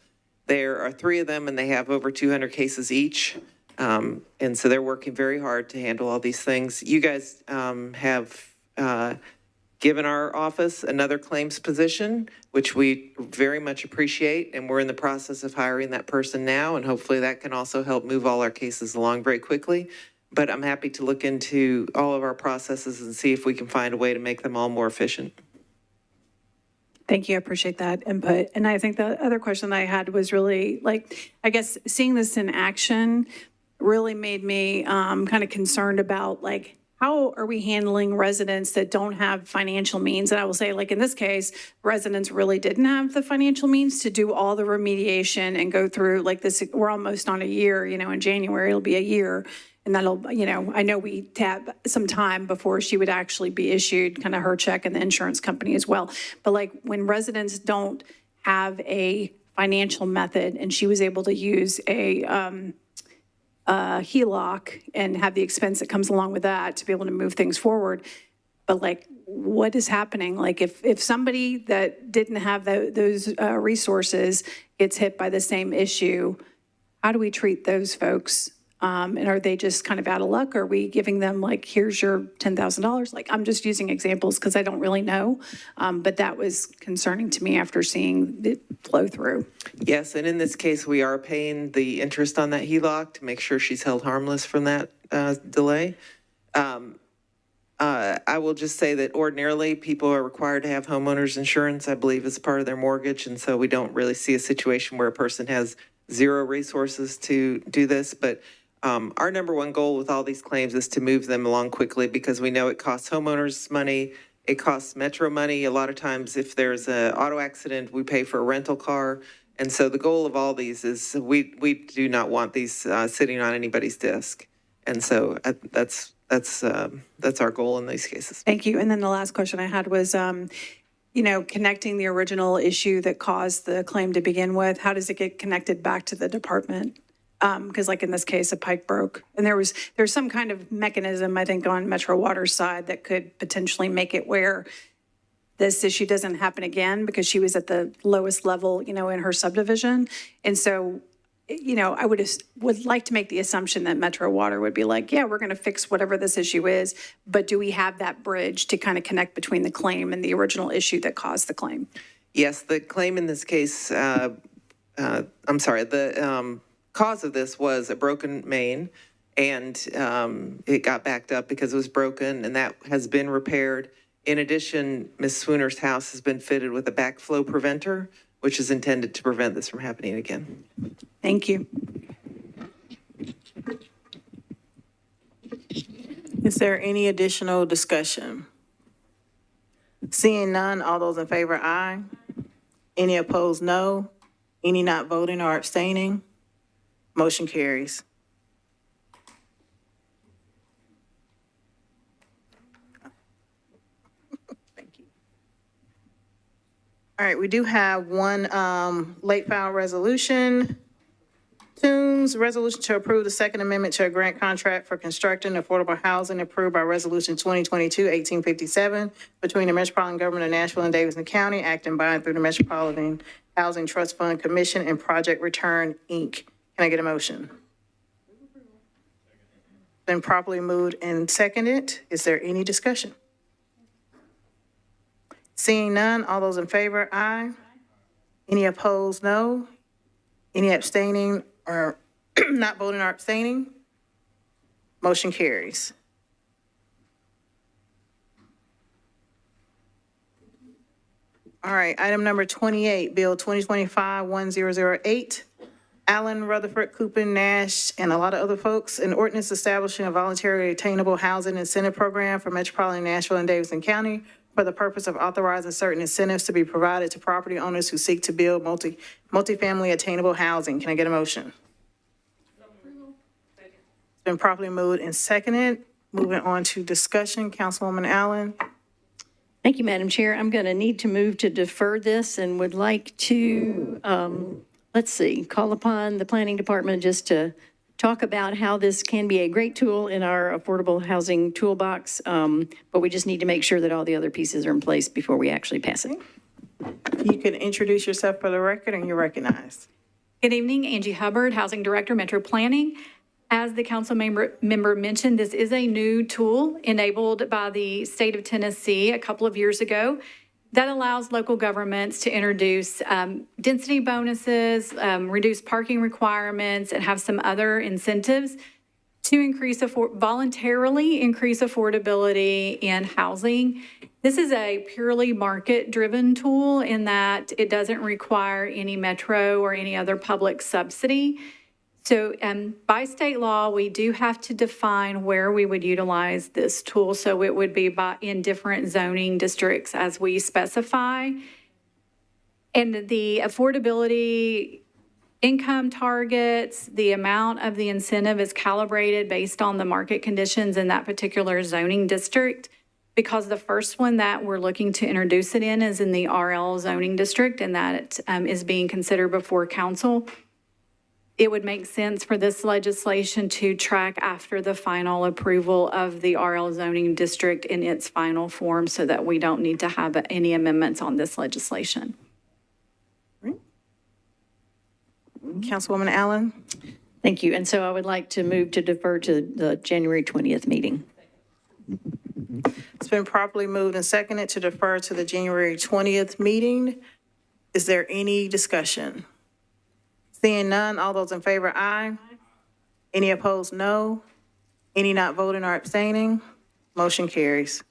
there are 3 of them and they have over 200 cases each. And so they're working very hard to handle all these things. You guys have given our office another claims position, which we very much appreciate. And we're in the process of hiring that person now. And hopefully that can also help move all our cases along very quickly. But I'm happy to look into all of our processes and see if we can find a way to make them all more efficient. Thank you. I appreciate that input. And I think the other question I had was really like, I guess seeing this in action really made me kind of concerned about like, how are we handling residents that don't have financial means? And I will say, like in this case, residents really didn't have the financial means to do all the remediation and go through like this. We're almost on a year, in January, it'll be a year. And that'll, I know we have some time before she would actually be issued kind of her check and the insurance company as well. But like when residents don't have a financial method and she was able to use a HELOC and have the expense that comes along with that to be able to move things forward. But like, what is happening? Like if somebody that didn't have those resources gets hit by the same issue, how do we treat those folks? And are they just kind of out of luck? Are we giving them like, here's your $10,000? Like, I'm just using examples because I don't really know. But that was concerning to me after seeing it flow through. Yes, and in this case, we are paying the interest on that HELOC to make sure she's held harmless from that delay. I will just say that ordinarily people are required to have homeowners insurance, I believe, as part of their mortgage. And so we don't really see a situation where a person has zero resources to do this. But our number one goal with all these claims is to move them along quickly because we know it costs homeowners money, it costs Metro money. A lot of times if there's an auto accident, we pay for a rental car. And so the goal of all these is we do not want these sitting on anybody's desk. And so that's our goal in these cases. Thank you. And then the last question I had was, connecting the original issue that caused the claim to begin with, how does it get connected back to the department? Because like in this case, a pipe broke. And there's some kind of mechanism, I think, on Metro Water's side that could potentially make it where this issue doesn't happen again because she was at the lowest level, in her subdivision. And so, I would like to make the assumption that Metro Water would be like, yeah, we're going to fix whatever this issue is. But do we have that bridge to kind of connect between the claim and the original issue that caused the claim? Yes, the claim in this case, the cause of this was a broken main, and it got backed up because it was broken, and that has been repaired. In addition, Ms. Swooner's house has been fitted with a backflow preventer, which is intended to prevent this from happening again. Thank you. Is there any additional discussion? Seeing none, all those in favor, aye. Any opposed, no. Any not voting or abstaining? Motion carries. Thank you. All right, we do have one late file resolution. Toombs, resolution to approve the Second Amendment to a grant contract for constructing affordable housing approved by Resolution 2022-1857 between the Metropolitan Government of Nashville and Davidson County, acting by and through the Metropolitan Housing Trust Fund Commission and Project Return, Inc. Can I get a motion? Been properly moved and seconded. Is there any discussion? Seeing none, all those in favor, aye. Any opposed, no. Any abstaining or not voting or abstaining? Motion carries. All right, item number 28, Bill 2025-1008. Allen, Rutherford, Cooper, Nash, and a lot of other folks, an ordinance establishing a voluntary attainable housing incentive program for Metropolitan Nashville and Davidson County for the purpose of authorizing certain incentives to be provided to property owners who seek to build multifamily attainable housing. Can I get a motion? It's been properly moved and seconded. Moving on to discussion, Councilwoman Allen. Thank you, Madam Chair. I'm going to need to move to defer this and would like to, call upon the Planning Department just to talk about how this can be a great tool in our affordable housing toolbox, but we just need to make sure that all the other pieces are in place before we actually pass it. You can introduce yourself for the record and you're recognized. Good evening, Angie Hubbard, Housing Director, Metro Planning. As the council member mentioned, this is a new tool enabled by the state of Tennessee a couple of years ago that allows local governments to introduce density bonuses, reduce parking requirements, and have some other incentives to voluntarily increase affordability in housing. This is a purely market-driven tool in that it doesn't require any Metro or any other public subsidy. So by state law, we do have to define where we would utilize this tool. So it would be in different zoning districts as we specify. And the affordability income targets, the amount of the incentive is calibrated based on the market conditions in that particular zoning district. Because the first one that we're looking to introduce it in is in the RL zoning district, and that is being considered before council. It would make sense for this legislation to track after the final approval of the RL zoning district in its final form so that we don't need to have any amendments on this legislation. Councilwoman Allen. Thank you. And so I would like to move to defer to the January 20th meeting. It's been properly moved and seconded to defer to the January 20th meeting. Is there any discussion? Seeing none, all those in favor, aye. Any opposed, no. Any not voting or abstaining? Motion carries.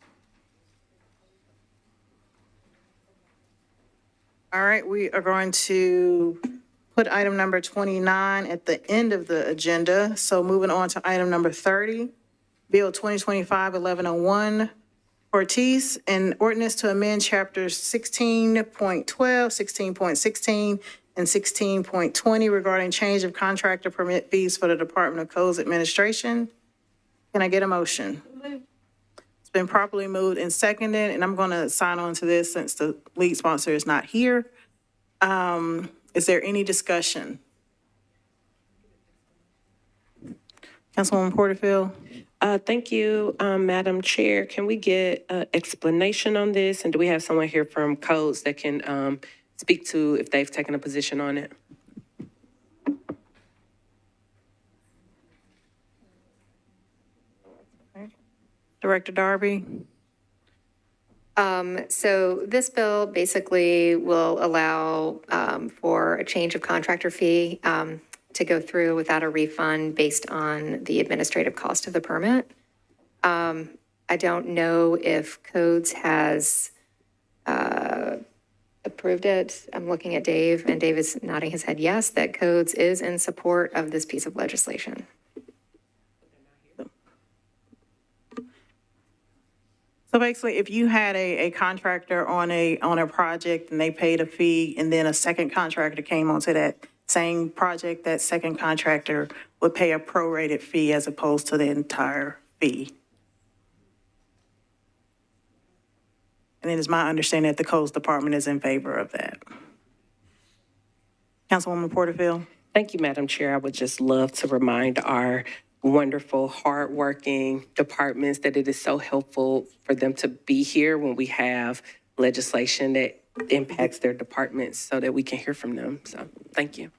All right, we are going to put item number 29 at the end of the agenda. So moving on to item number 30, Bill 2025-1101, Ortiz, an ordinance to amend chapters 16.12, 16.16, and 16.20 regarding change of contractor permit fees for the Department of Codes Administration. Can I get a motion? It's been properly moved and seconded, and I'm going to sign on to this since the lead sponsor is not here. Is there any discussion? Councilwoman Porterfield? Thank you, Madam Chair. Can we get an explanation on this? And do we have someone here from Codes that can speak to if they've taken a position on it? Director Darby? So this bill basically will allow for a change of contractor fee to go through without a refund based on the administrative cost of the permit. I don't know if Codes has approved it. I'm looking at Dave, and Dave is nodding his head yes, that Codes is in support of this piece of legislation. So basically, if you had a contractor on a project and they paid a fee, and then a second contractor came onto that same project, that second contractor would pay a prorated fee as opposed to the entire fee. And it is my understanding that the Codes Department is in favor of that. Councilwoman Porterfield? Thank you, Madam Chair. I would just love to remind our wonderful, hardworking departments that it is so helpful for them to be here when we have legislation that impacts their departments so that we can hear from them. So thank you.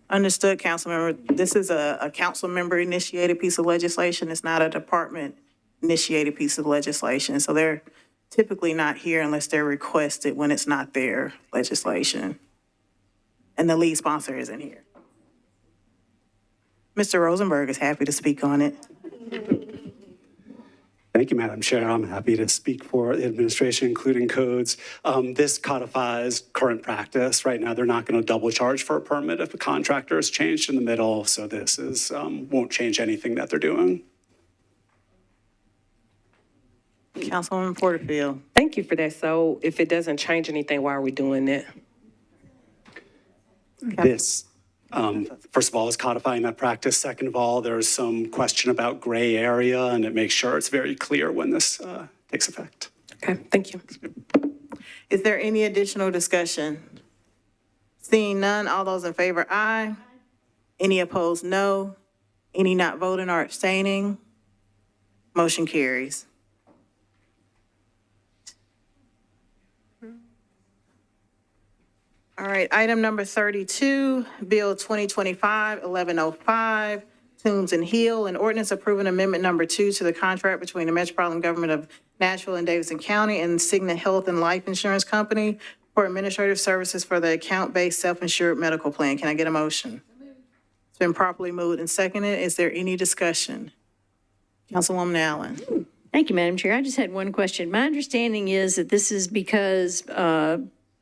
Understood, council member. This is a council member initiated piece of legislation. It's not a department initiated piece of legislation. So they're typically not here unless they're requested when it's not their legislation. And the lead sponsor isn't here. Mr. Rosenberg is happy to speak on it. Thank you, Madam Chair. I'm happy to speak for the administration, including codes. This codifies current practice. Right now, they're not going to double charge for a permit if a contractor is changed in the middle. So this is won't change anything that they're doing. Councilwoman Porterfield. Thank you for that. So if it doesn't change anything, why are we doing it? This, first of all, is codifying that practice. Second of all, there's some question about gray area, and it makes sure it's very clear when this takes effect. Okay, thank you. Is there any additional discussion? Seeing none, all those in favor, aye. Any opposed, no. Any not voting or abstaining? Motion carries. All right, item number 32, Bill 2025-1105, Toombs and Hill, an ordinance approving amendment number 2 to the contract between the Metropolitan Government of Nashville and Davidson County and Cigna Health and Life Insurance Company for administrative services for the account-based self-insured medical plan. Can I get a motion? It's been properly moved and seconded. Is there any discussion? Councilwoman Allen. Thank you, Madam Chair. I just had one question. My understanding is that this is because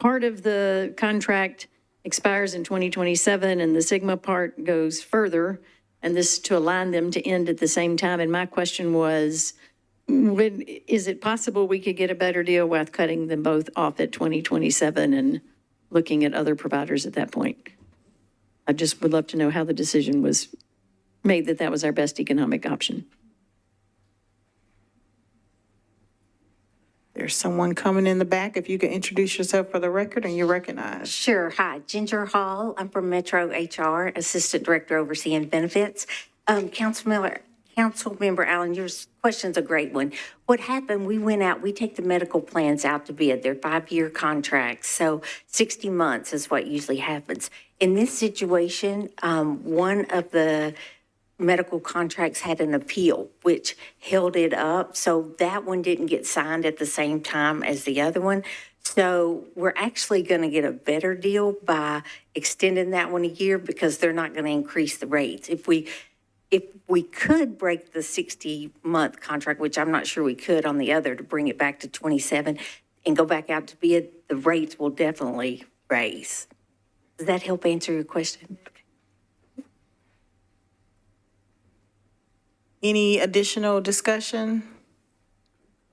part of the contract expires in 2027 and the Sigma part goes further, and this to align them to end at the same time. And my question was, is it possible we could get a better deal with cutting them both off at 2027 and looking at other providers at that point? I just would love to know how the decision was made that that was our best economic option. There's someone coming in the back. If you could introduce yourself for the record and you're recognized. Sure. Hi, Ginger Hall. I'm from Metro HR, Assistant Director overseeing benefits. Councilmember Allen, your question's a great one. What happened, we went out, we take the medical plans out to bid. They're 5-year contracts, so 60 months is what usually happens. In this situation, one of the medical contracts had an appeal, which held it up. So that one didn't get signed at the same time as the other one. So we're actually going to get a better deal by extending that one a year because they're not going to increase the rates. If we could break the 60-month contract, which I'm not sure we could on the other, to bring it back to 27 and go back out to bid, the rates will definitely raise. Does that help answer your question? Any additional discussion?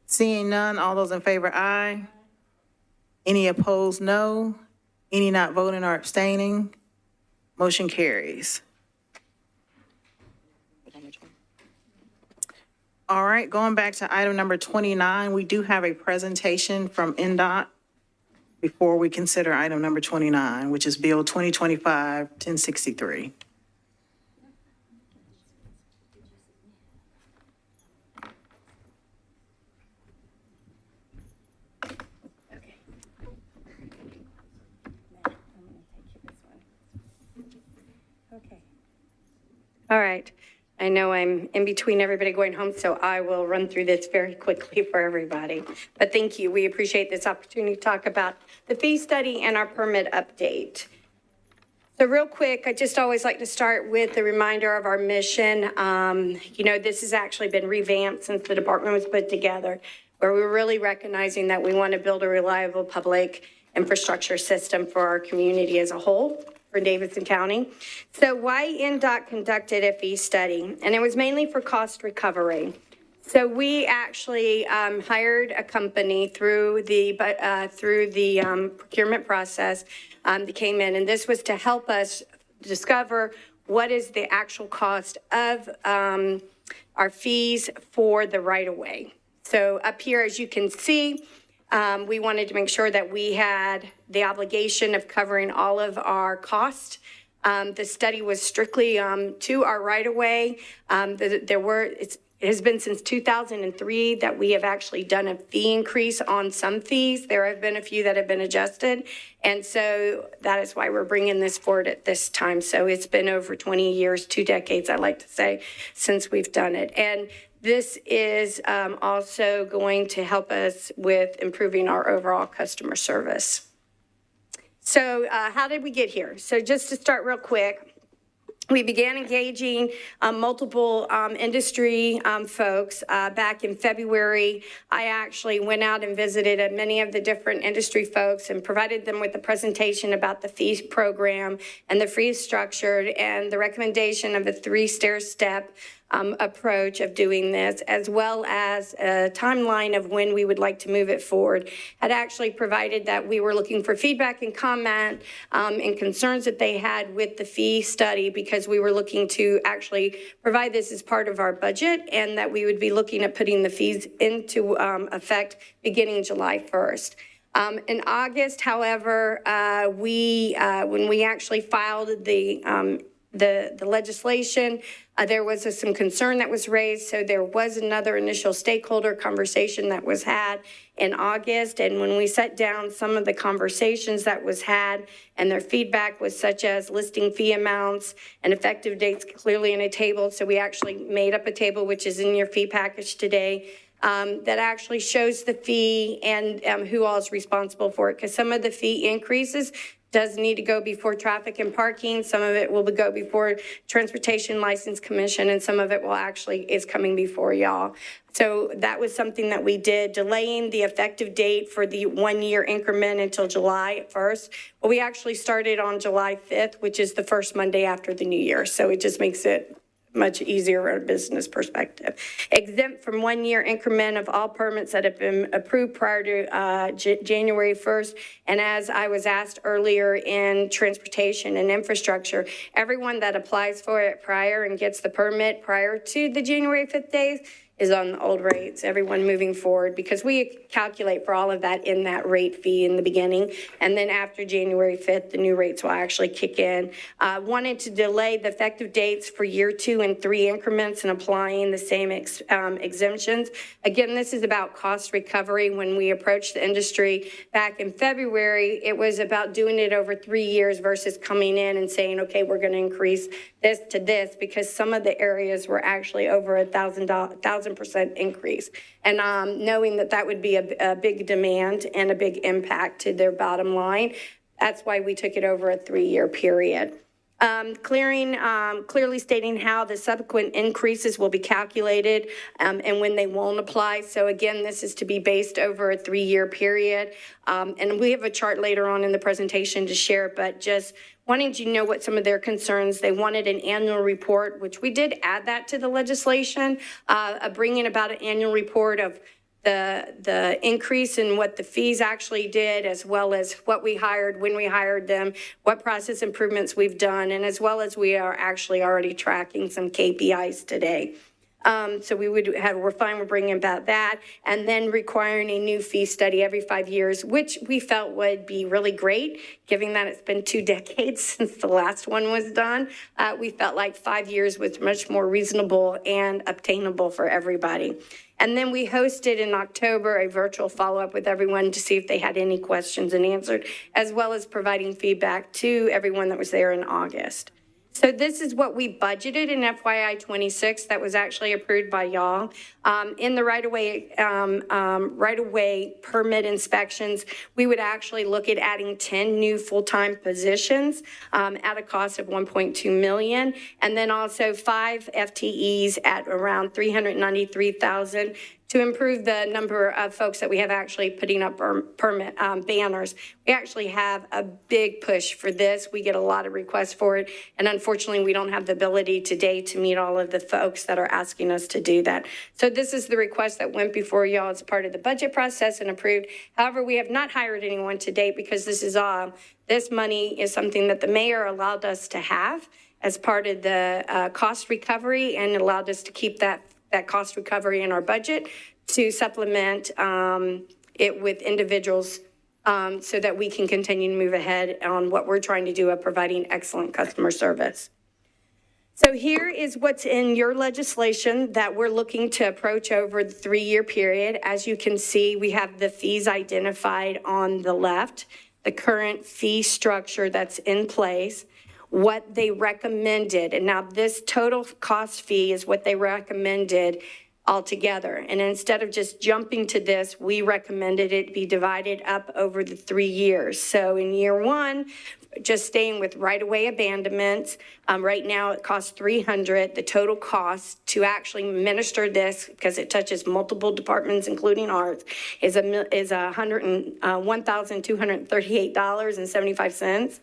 Seeing none, all those in favor, aye. Any opposed, no. Any not voting or abstaining? Motion carries. All right, going back to item number 29, we do have a presentation from NDOT before we consider item number 29, which is Bill 2025-1063. All right. I know I'm in between everybody going home, so I will run through this very quickly for everybody. But thank you. We appreciate this opportunity to talk about the fee study and our permit update. So real quick, I just always like to start with the reminder of our mission. This has actually been revamped since the department was put together, where we're really recognizing that we want to build a reliable public infrastructure system for our community as a whole, for Davidson County. So why NDOT conducted a fee study, and it was mainly for cost recovery. So we actually hired a company through the procurement process that came in, and this was to help us discover what is the actual cost of our fees for the right-of-way. So up here, as you can see, we wanted to make sure that we had the obligation of covering all of our costs. The study was strictly to our right-of-way. It has been since 2003 that we have actually done a fee increase on some fees. There have been a few that have been adjusted. And so that is why we're bringing this forward at this time. So it's been over 20 years, 2 decades, I like to say, since we've done it. And this is also going to help us with improving our overall customer service. So how did we get here? So just to start real quick, we began engaging multiple industry folks back in February. I actually went out and visited many of the different industry folks and provided them with a presentation about the fee program and the fee structure and the recommendation of a 3-stair-step approach of doing this, as well as a timeline of when we would like to move it forward. Had actually provided that we were looking for feedback and comment and concerns that they had with the fee study, because we were looking to actually provide this as part of our budget, and that we would be looking at putting the fees into effect beginning July 1st. In August, however, when we actually filed the legislation, there was some concern that was raised, so there was another initial stakeholder conversation that was had in August, and when we sat down, some of the conversations that was had and their feedback was such as listing fee amounts and effective dates clearly in a table. So we actually made up a table, which is in your fee package today, that actually shows the fee and who all is responsible for it, because some of the fee increases does need to go before traffic and parking. Some of it will go before Transportation License Commission, and some of it will actually is coming before y'all. So that was something that we did, delaying the effective date for the 1-year increment until July 1st. Well, we actually started on July 5th, which is the first Monday after the new year. So it just makes it much easier from a business perspective. Exempt from 1-year increment of all permits that have been approved prior to January 1st. And as I was asked earlier in transportation and infrastructure, everyone that applies for it prior and gets the permit prior to the January 5th days is on the old rates, everyone moving forward, because we calculate for all of that in that rate fee in the beginning. And then after January 5th, the new rates will actually kick in. Wanted to delay the effective dates for year 2 and 3 increments and applying the same exemptions. Again, this is about cost recovery. When we approached the industry back in February, it was about doing it over 3 years versus coming in and saying, okay, we're going to increase this to this, because some of the areas were actually over 1,000% increase. And knowing that that would be a big demand and a big impact to their bottom line, that's why we took it over a 3-year period. Clearly stating how the subsequent increases will be calculated and when they won't apply. So again, this is to be based over a 3-year period. And we have a chart later on in the presentation to share, but just wanting to know what some of their concerns. They wanted an annual report, which we did add that to the legislation, bringing about an annual report of the increase in what the fees actually did, as well as what we hired, when we hired them, what process improvements we've done, and as well as we are actually already tracking some KPIs today. So we're fine with bringing about that, and then requiring a new fee study every 5 years, which we felt would be really great, given that it's been 2 decades since the last one was done. We felt like 5 years was much more reasonable and obtainable for everybody. And then we hosted in October a virtual follow-up with everyone to see if they had any questions and answered, as well as providing feedback to everyone that was there in August. So this is what we budgeted in FYI 26 that was actually approved by y'all. In the right-of-way permit inspections, we would actually look at adding 10 new full-time positions at a cost of $1.2 million, and then also 5 FTEs at around $393,000 to improve the number of folks that we have actually putting up permit banners. We actually have a big push for this. We get a lot of requests for it, and unfortunately, we don't have the ability today to meet all of the folks that are asking us to do that. So this is the request that went before y'all as part of the budget process and approved. However, we have not hired anyone to date, because this money is something that the mayor allowed us to have as part of the cost recovery, and allowed us to keep that cost recovery in our budget to supplement it with individuals so that we can continue to move ahead on what we're trying to do of providing excellent customer service. So here is what's in your legislation that we're looking to approach over the 3-year period. As you can see, we have the fees identified on the left, the current fee structure that's in place, what they recommended. And now this total cost fee is what they recommended altogether. And instead of just jumping to this, we recommended it be divided up over the 3 years. So in year one, just staying with right-of-way abandonments, right now it costs $300. The total cost to actually administer this, because it touches multiple departments, including ours, is $1,238.75.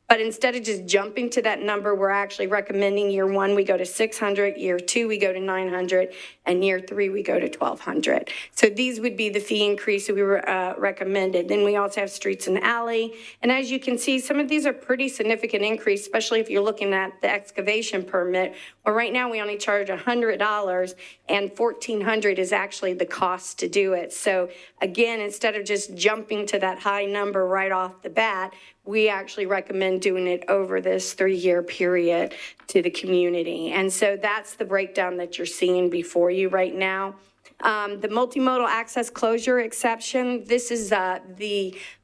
But instead of just jumping to that number, we're actually recommending year one, we go to 600, year two, we go to 900, and year three, we go to 1,200. So these would be the fee increase that we were recommended. Then we also have streets and alley. And as you can see, some of these are pretty significant increase, especially if you're looking at the excavation permit. Well, right now we only charge $100 and $1,400 is actually the cost to do it. So again, instead of just jumping to that high number right off the bat, we actually recommend doing it over this 3-year period to the community. And so that's the breakdown that you're seeing before you right now. The multimodal access closure exception, this is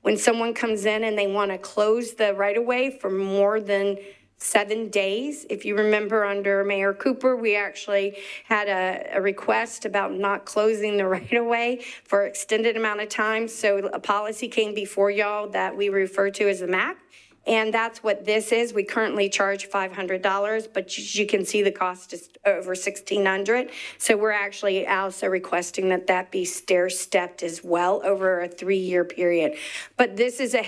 when someone comes in and they want to close the right-of-way for more than 7 days. If you remember under Mayor Cooper, we actually had a request about not closing the right-of-way for extended amount of time. So a policy came before y'all that we refer to as the MAC. And that's what this is. We currently charge $500, but you can see the cost is over $1,600. So we're actually also requesting that that be stair-stepped as well over a 3-year period. But this is a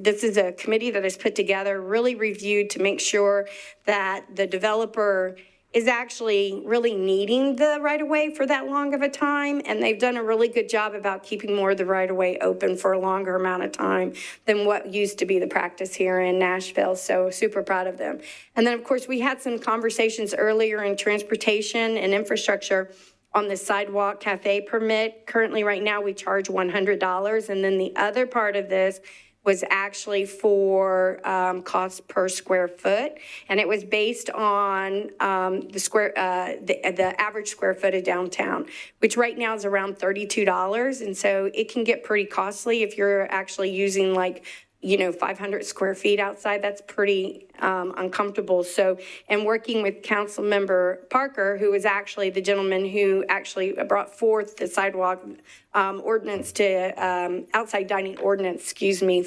this is a committee that is put together, really reviewed to make sure that the developer is actually really needing the right-of-way for that long of a time, and they've done a really good job about keeping more of the right-of-way open for a longer amount of time than what used to be the practice here in Nashville, so super proud of them. And then, of course, we had some conversations earlier in transportation and infrastructure on the sidewalk cafe permit. Currently, right now, we charge $100, and then the other part of this was actually for cost per square foot, and it was based on the average square foot of downtown, which right now is around $32, and so it can get pretty costly if you're actually using 500 square feet outside. That's pretty uncomfortable. So, and working with Council Member Parker, who was actually the gentleman who actually brought forth the sidewalk ordinance to outside dining ordinance,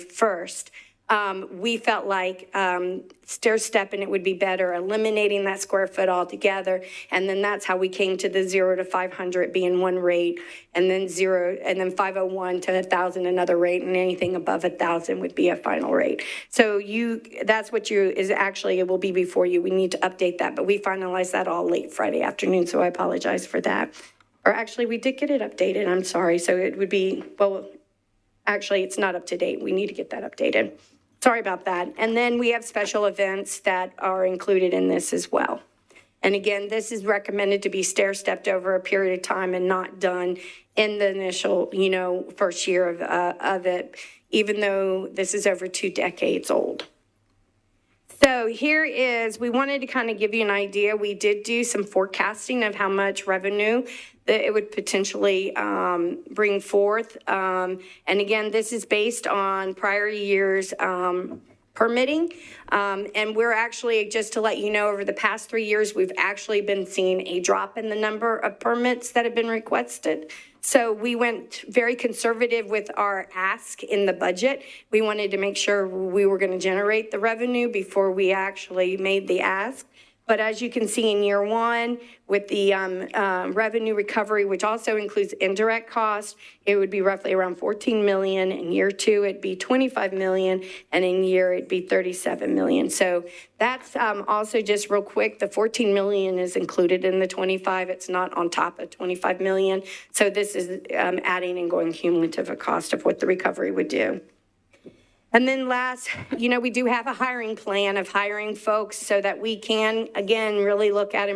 first. We felt like stair-stepping it would be better, eliminating that square foot altogether. And then that's how we came to the 0 to 500 being one rate, and then 501 to 1,000 another rate, and anything above 1,000 would be a final rate. So that's what it will be before you. We need to update that, but we finalized that all late Friday afternoon, so I apologize for that. Or actually, we did get it updated, I'm sorry. So it would be, actually, it's not up to date. We need to get that updated. Sorry about that. And then we have special events that are included in this as well. And again, this is recommended to be stair-stepped over a period of time and not done in the initial, first year of it, even though this is over 2 decades old. So we wanted to kind of give you an idea. We did do some forecasting of how much revenue that it would potentially bring forth. And again, this is based on prior years permitting. And we're actually, just to let you know, over the past 3 years, we've actually been seeing a drop in the number of permits that have been requested. So we went very conservative with our ask in the budget. We wanted to make sure we were going to generate the revenue before we actually made the ask. But as you can see in year one, with the revenue recovery, which also includes indirect costs, it would be roughly around $14 million. In year two, it'd be $25 million, and in year, it'd be $37 million. So that's also just real quick, the $14 million is included in the 25. It's not on top of $25 million. So this is adding and going cumulative a cost of what the recovery would do. And then last, we do have a hiring plan of hiring folks so that we can, again, really look at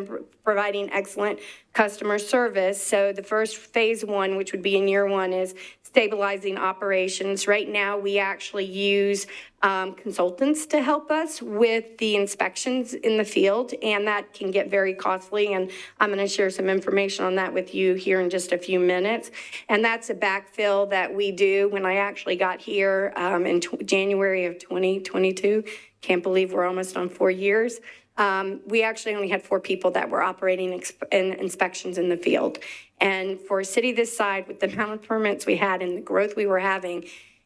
providing excellent customer service. So the first phase one, which would be in year one, is stabilizing operations. Right now, we actually use consultants to help us with the inspections in the field, and that can get very costly. And I'm going to share some information on that with you here in just a few minutes. And that's a backfill that we do. When I actually got here in January of 2022, can't believe we're almost on 4 years. we actually only had 4 people that were operating inspections in the field. And for a city this side, with the amount of permits we had and the growth we were having,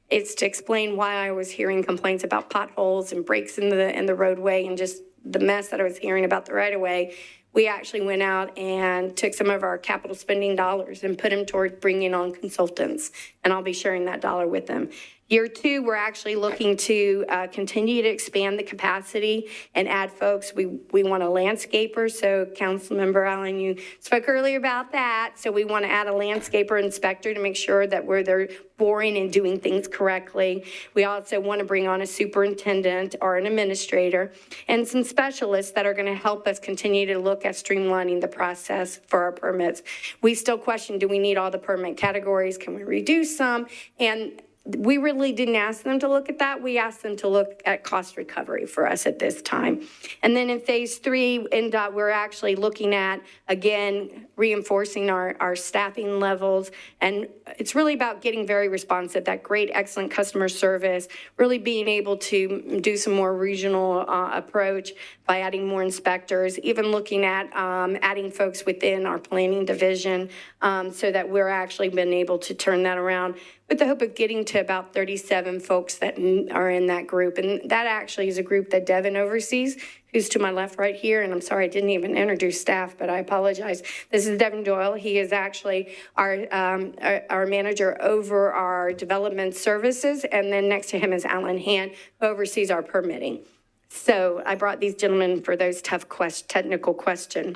it's to explain why I was hearing complaints about potholes and breaks in the roadway and just the mess that I was hearing about the right-of-way. We actually went out and took some of our capital spending dollars and put them toward bringing on consultants, and I'll be sharing that dollar with them. Year 2, we're actually looking to continue to expand the capacity and add folks. We want a landscaper, so Councilmember Allen, you spoke earlier about that. So we want to add a landscaper inspector to make sure that they're boring and doing things correctly. We also want to bring on a superintendent or an administrator and some specialists that are going to help us continue to look at streamlining the process for our permits. We still question, do we need all the permit categories? Can we reduce some? And we really didn't ask them to look at that. We asked them to look at cost recovery for us at this time. And then in phase 3, we're actually looking at, again, reinforcing our staffing levels. And it's really about getting very responsive, that great, excellent customer service, really being able to do some more regional approach by adding more inspectors, even looking at adding folks within our planning division so that we're actually been able to turn that around with the hope of getting to about 37 folks that are in that group. And that actually is a group that Devin oversees, who's to my left right here. And I'm sorry, I didn't even introduce staff, but I apologize. This is Devin Doyle. He is actually our manager over our development services. And then next to him is Alan Hand, who oversees our permitting. So I brought these gentlemen for those tough technical questions.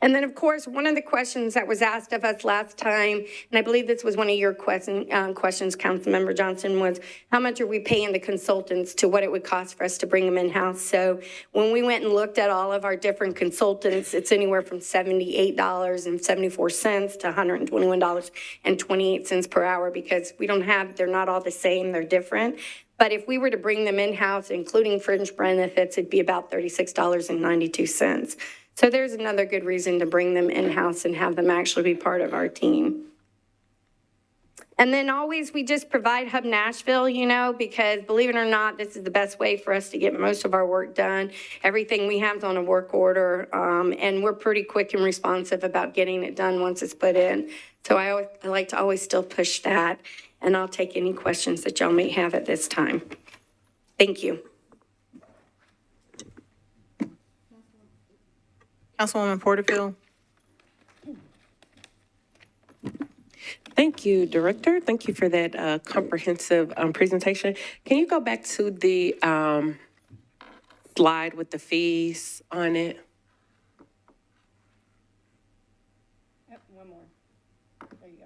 And then, of course, one of the questions that was asked of us last time, and I believe this was one of your questions, Councilmember Johnson, was how much are we paying the consultants to what it would cost for us to bring them in-house? So when we went and looked at all of our different consultants, it's anywhere from $78.74 to $121.28 per hour, because they're not all the same, they're different. But if we were to bring them in-house, including fringe benefits, it'd be about $36.92. So there's another good reason to bring them in-house and have them actually be part of our team. And then always we just provide Hub Nashville, because believe it or not, this is the best way for us to get most of our work done. Everything we have is on a work order, and we're pretty quick and responsive about getting it done once it's put in. So I like to always still push that, and I'll take any questions that y'all may have at this time. Thank you. Councilwoman Porterfield. Thank you, Director. Thank you for that comprehensive presentation. Can you go back to the slide with the fees on it? Yep, one more. There you go.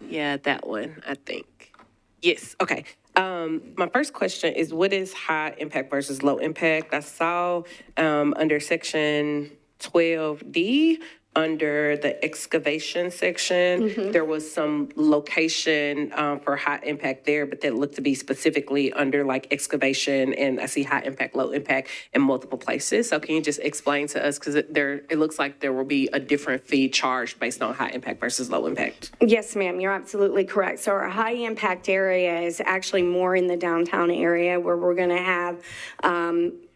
Yeah, that one, I think. Yes, okay. My first question is, what is high impact versus low impact? I saw under section 12D, under the excavation section, there was some location for high impact there, but that looked to be specifically under like excavation, and I see high impact, low impact in multiple places. So can you just explain to us, because it looks like there will be a different fee charged based on high impact versus low impact? Yes, ma'am, you're absolutely correct. So our high impact area is actually more in the downtown area, where we're going to have,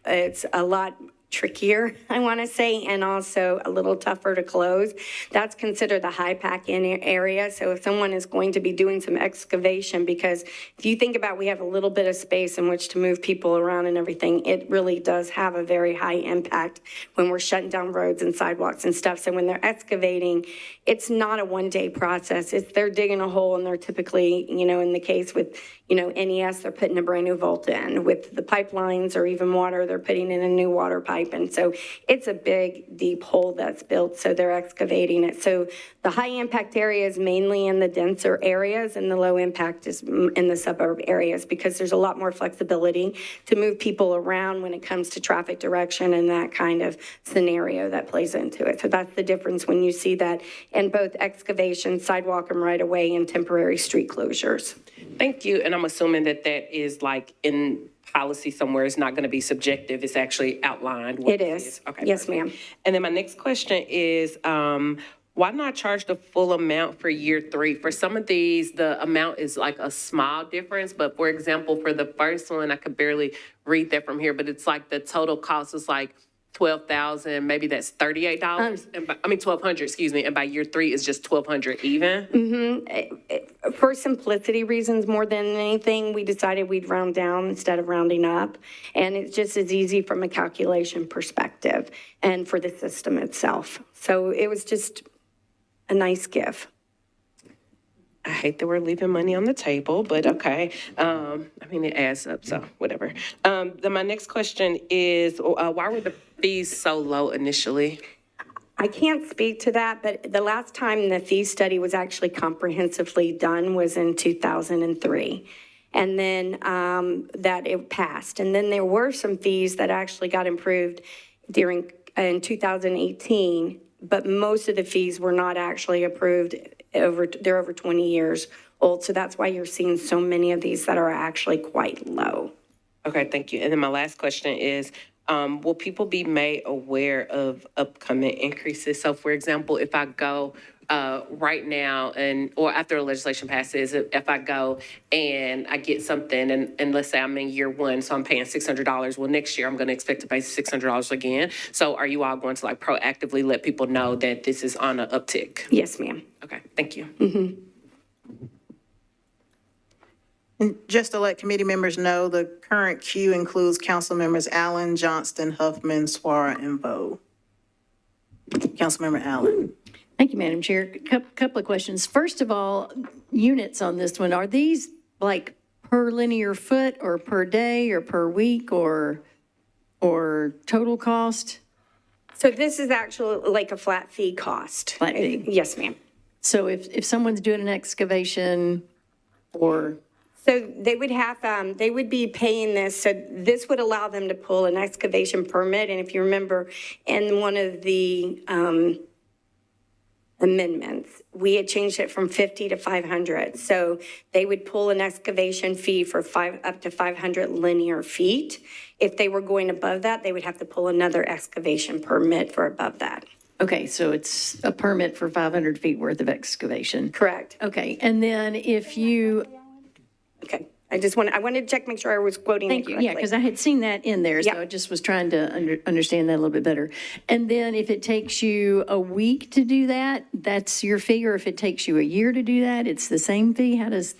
it's a lot trickier, I want to say, and also a little tougher to close. That's considered the high pack in area. So if someone is going to be doing some excavation, because if you think about, we have a little bit of space in which to move people around and everything, it really does have a very high impact when we're shutting down roads and sidewalks and stuff. So when they're excavating, it's not a one-day process. They're digging a hole, and they're typically, in the case with, NES, they're putting a brand new vault in. With the pipelines or even water, they're putting in a new water pipe. And so it's a big, deep hole that's built, so they're excavating it. So the high impact area is mainly in the denser areas, and the low impact is in the suburb areas, because there's a lot more flexibility to move people around when it comes to traffic direction and that kind of scenario that plays into it. So that's the difference when you see that in both excavation, sidewalk and right of way, and temporary street closures. Thank you. And I'm assuming that is like in policy somewhere. It's not going to be subjective. It's actually outlined. It is. Okay. Yes, ma'am. And then my next question is, why not charge the full amount for year 3? For some of these, the amount is like a small difference, but for example, for the first one, I could barely read that from here, but it's like the total cost is like $12,000, maybe that's $38. $1,200, excuse me, and by year 3 is just $1,200 even? For simplicity reasons, more than anything, we decided we'd round down instead of rounding up. And it's just as easy from a calculation perspective and for the system itself. So it was just a nice give. I hate that we're leaving money on the table, but okay. It adds up, so whatever. Then my next question is, why were the fees so low initially? I can't speak to that, but the last time the fee study was actually comprehensively done was in 2003. And then that it passed. And then there were some fees that actually got improved in 2018, but most of the fees were not actually approved. They're over 20 years old, so that's why you're seeing so many of these that are actually quite low. Okay, thank you. And then my last question is, will people be made aware of upcoming increases? So for example, if I go right now or after a legislation passes, if I go and I get something and let's say I'm in year 1, so I'm paying $600. Well, next year I'm going to expect to pay $600 again. So are you all going to like proactively let people know that this is on an uptick? Yes, ma'am. Okay, thank you. Mm-hmm. And just to let committee members know, the current queue includes council members Allen, Johnston, Huffman, Swara, and Vo. Councilmember Allen. Thank you, Madam Chair. Couple of questions. First of all, units on this one, are these like per linear foot or per day or per week or total cost? So this is actually like a flat fee cost. Flat fee? Yes, ma'am. So if someone's doing an excavation or... So they would be paying this, so this would allow them to pull an excavation permit, and if you remember, in one of the amendments, we had changed it from 50 to 500. So they would pull an excavation fee for up to 500 linear feet. If they were going above that, they would have to pull another excavation permit for above that. Okay, so it's a permit for 500 feet worth of excavation. Correct. Okay, and then if you... Okay, I wanted to check, make sure I was quoting it correctly. Thank you, yeah, because I had seen that in there, so I just was trying to understand that a little bit better. And then if it takes you a week to do that, that's your fee, or if it takes you a year to do that, it's the same fee? How does...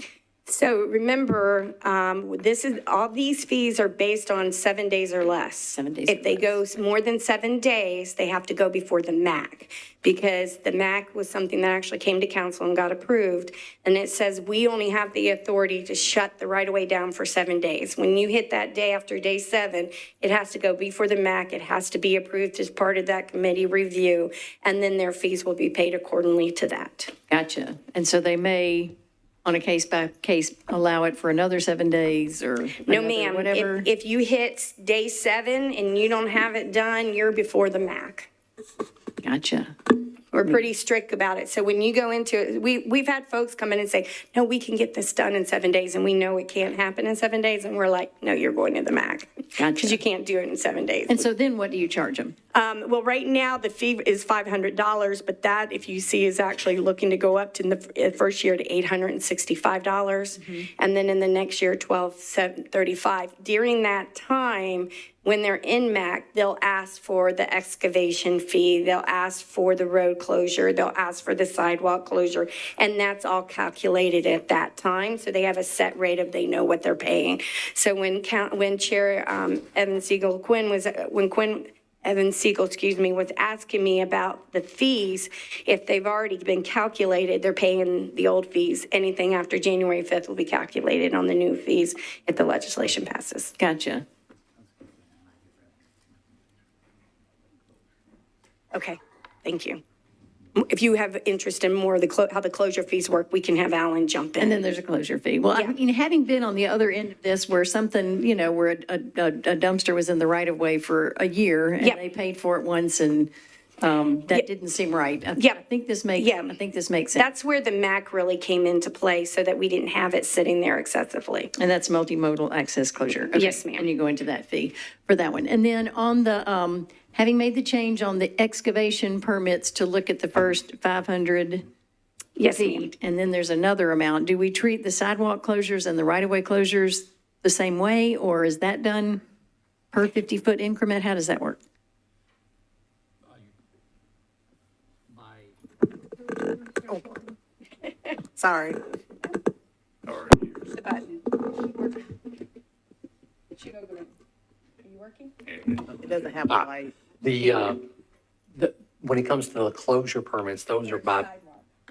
So remember, all these fees are based on 7 days or less. 7 days. If they go more than 7 days, they have to go before the MAC, because the MAC was something that actually came to council and got approved. And it says we only have the authority to shut the right of way down for 7 days. When you hit that day after day 7, it has to go before the MAC. It has to be approved as part of that committee review, and then their fees will be paid accordingly to that. Gotcha. And so they may, on a case-by-case, allow it for another 7 days or No, another ma'am. whatever? If you hit day 7 and you don't have it done, you're before the MAC. Gotcha. We're pretty strict about it. So when you go into it, we've had folks come in and say, no, we can get this done in 7 days, and we know it can't happen in 7 days. And we're like, no, you're going to the MAC. Gotcha. Because you can't do it in 7 days. And so then what do you charge them? Well, right now, the fee is $500, but that, if you see, is actually looking to go up to in the first year to $865. And then in the next year, $1,235. During that time, when they're in MAC, they'll ask for the excavation fee, they'll ask for the road closure, they'll ask for the sidewalk closure, and that's all calculated at that time. So they have a set rate of, they know what they're paying. So when Chair Evan Siegel was asking me about the fees, if they've already been calculated, they're paying the old fees. Anything after January 5th will be calculated on the new fees if the legislation passes. Gotcha. Okay, thank you. If you have interest in more of how the closure fees work, we can have Alan jump in. And then there's a closure fee. Well, I mean, having been on the other end of this where something, where a dumpster was in the right of way for a year and they paid for it once and that didn't seem right. I think this makes sense. That's where the MAC really came into play, so that we didn't have it sitting there excessively. And that's multimodal access closure. Okay. Yes, ma'am. And you go into that fee for that one. And then on the having made the change on the excavation permits to look at the first 500 Yes, ma'am. feet, and then there's another amount, do we treat the sidewalk closures and the right-of-way closures the same way, or is that done per 50-foot increment? How does that work? Sorry. It doesn't have a light. When it comes to the closure permits, those are by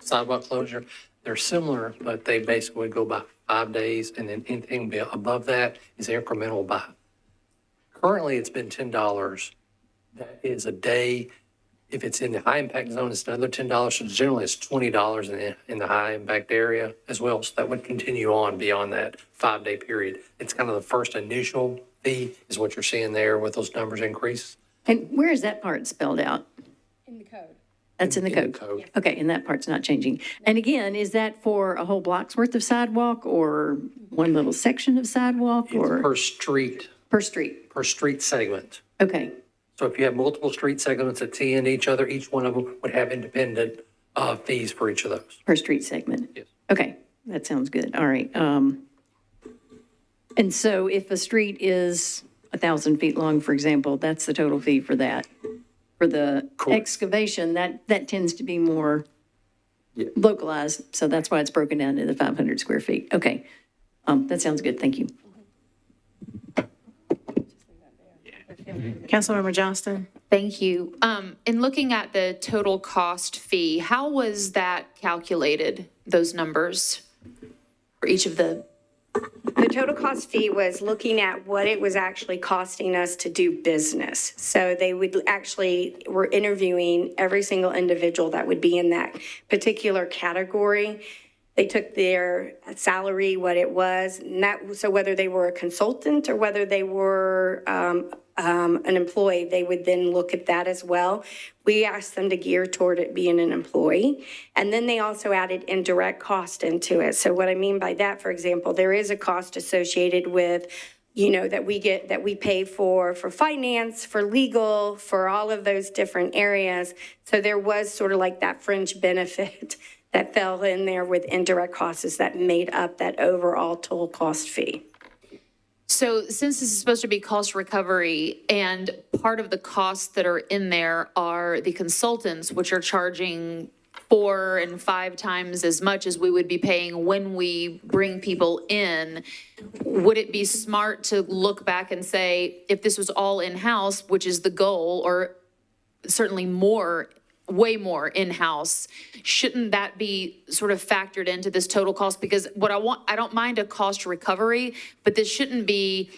sidewalk closure. They're similar, but they basically go by 5 days, and then anything above that is incremental by. Currently, it's been $10. That is a day. If it's in the high impact zone, it's another $10. So generally, it's $20 in the high impact area as well. So that would continue on beyond that 5-day period. It's kind of the first initial fee is what you're seeing there with those numbers increase. And where is that part spelled out? In the code. That's in the code? Okay, and that part's not changing. And again, is that for a whole block's worth of sidewalk or one little section of sidewalk It's or? per street. Per street. Per street segment. Okay, So if you have multiple street segments that tee into each other, each one of them would have independent fees for each of those. per street segment? Yes. Okay, that sounds good. All right. And so if a street is 1,000 feet long, for example, that's the total fee for that. For the excavation, that tends to be more localized, so that's why it's broken down to the 500 square feet. Okay, that sounds good, thank you. Councilmember Johnston? Thank you. In looking at the total cost fee, how was that calculated, those numbers for each of the? The total cost fee was looking at what it was actually costing us to do business. So they were interviewing every single individual that would be in that particular category. They took their salary, what it was, and so whether they were a consultant or whether they were an employee, they would then look at that as well. We asked them to gear toward it being an employee. And then they also added indirect cost into it. So what I mean by that, for example, there is a cost associated with, that we pay for finance, for legal, for all of those different areas. So there was sort of like that fringe benefit that fell in there with indirect costs that made up that overall total cost fee. So since this is supposed to be cost recovery and part of the costs that are in there are the consultants, which are charging 4 and 5 times as much as we would be paying when we bring people in, would it be smart to look back and say, if this was all in-house, which is the goal, or certainly way more in-house, shouldn't that be sort of factored into this total cost? Because I don't mind a cost recovery, but this shouldn't be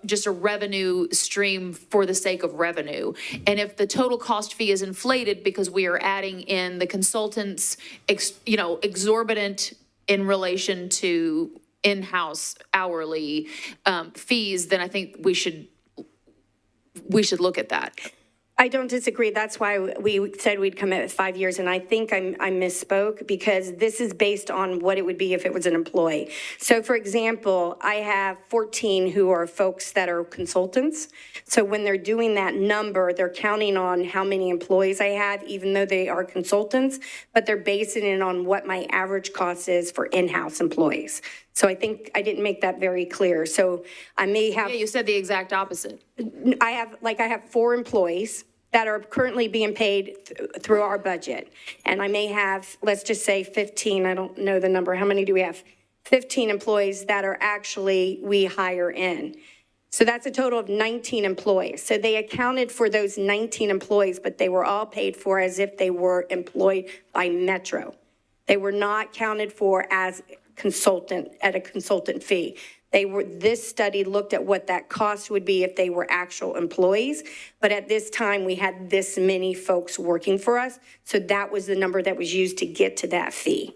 just a revenue stream for the sake of revenue. And if the total cost fee is inflated because we are adding in the consultants, exorbitant in relation to in-house hourly fees, then I think we should look at that. I don't disagree. That's why we said we'd commit with 5 years, and I think I misspoke because this is based on what it would be if it was an employee. So, for example, I have 14 who are folks that are consultants. So when they're doing that number, they're counting on how many employees I have, even though they are consultants, but they're basing it on what my average cost is for in-house employees. So I think I didn't make that very clear. So I may have. Yeah, you said the exact opposite. I have 4 employees that are currently being paid through our budget. And I may have, let's just say 15, I don't know the number. How many do we have? 15 employees that are actually, we hire in. So that's a total of 19 employees. So they accounted for those 19 employees, but they were all paid for as if they were employed by Metro. They were not counted for as consultant at a consultant fee. This study looked at what that cost would be if they were actual employees. But at this time, we had this many folks working for us. So that was the number that was used to get to that fee.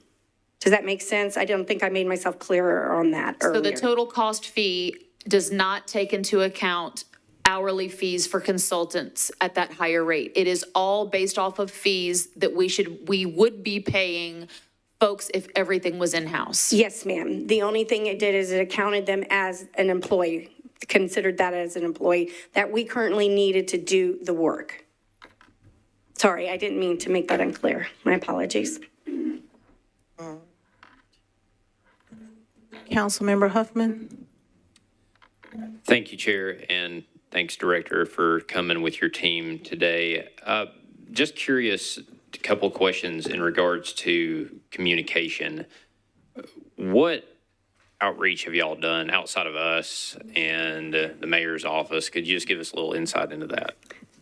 Does that make sense? I don't think I made myself clearer on that earlier. So the total cost fee does not take into account hourly fees for consultants at that higher rate. It is all based off of fees that we would be paying folks if everything was in-house. Yes, ma'am. The only thing it did is it accounted them as an employee considered that as an employee that we currently needed to do the work. Sorry, I didn't mean to make that unclear. My apologies. Councilmember Huffman? Thank you, Chair, and thanks, Director, for coming with your team today. Just curious, a couple of questions in regards to communication. What outreach have y'all done outside of us and the mayor's office? Could you just give us a little insight into that?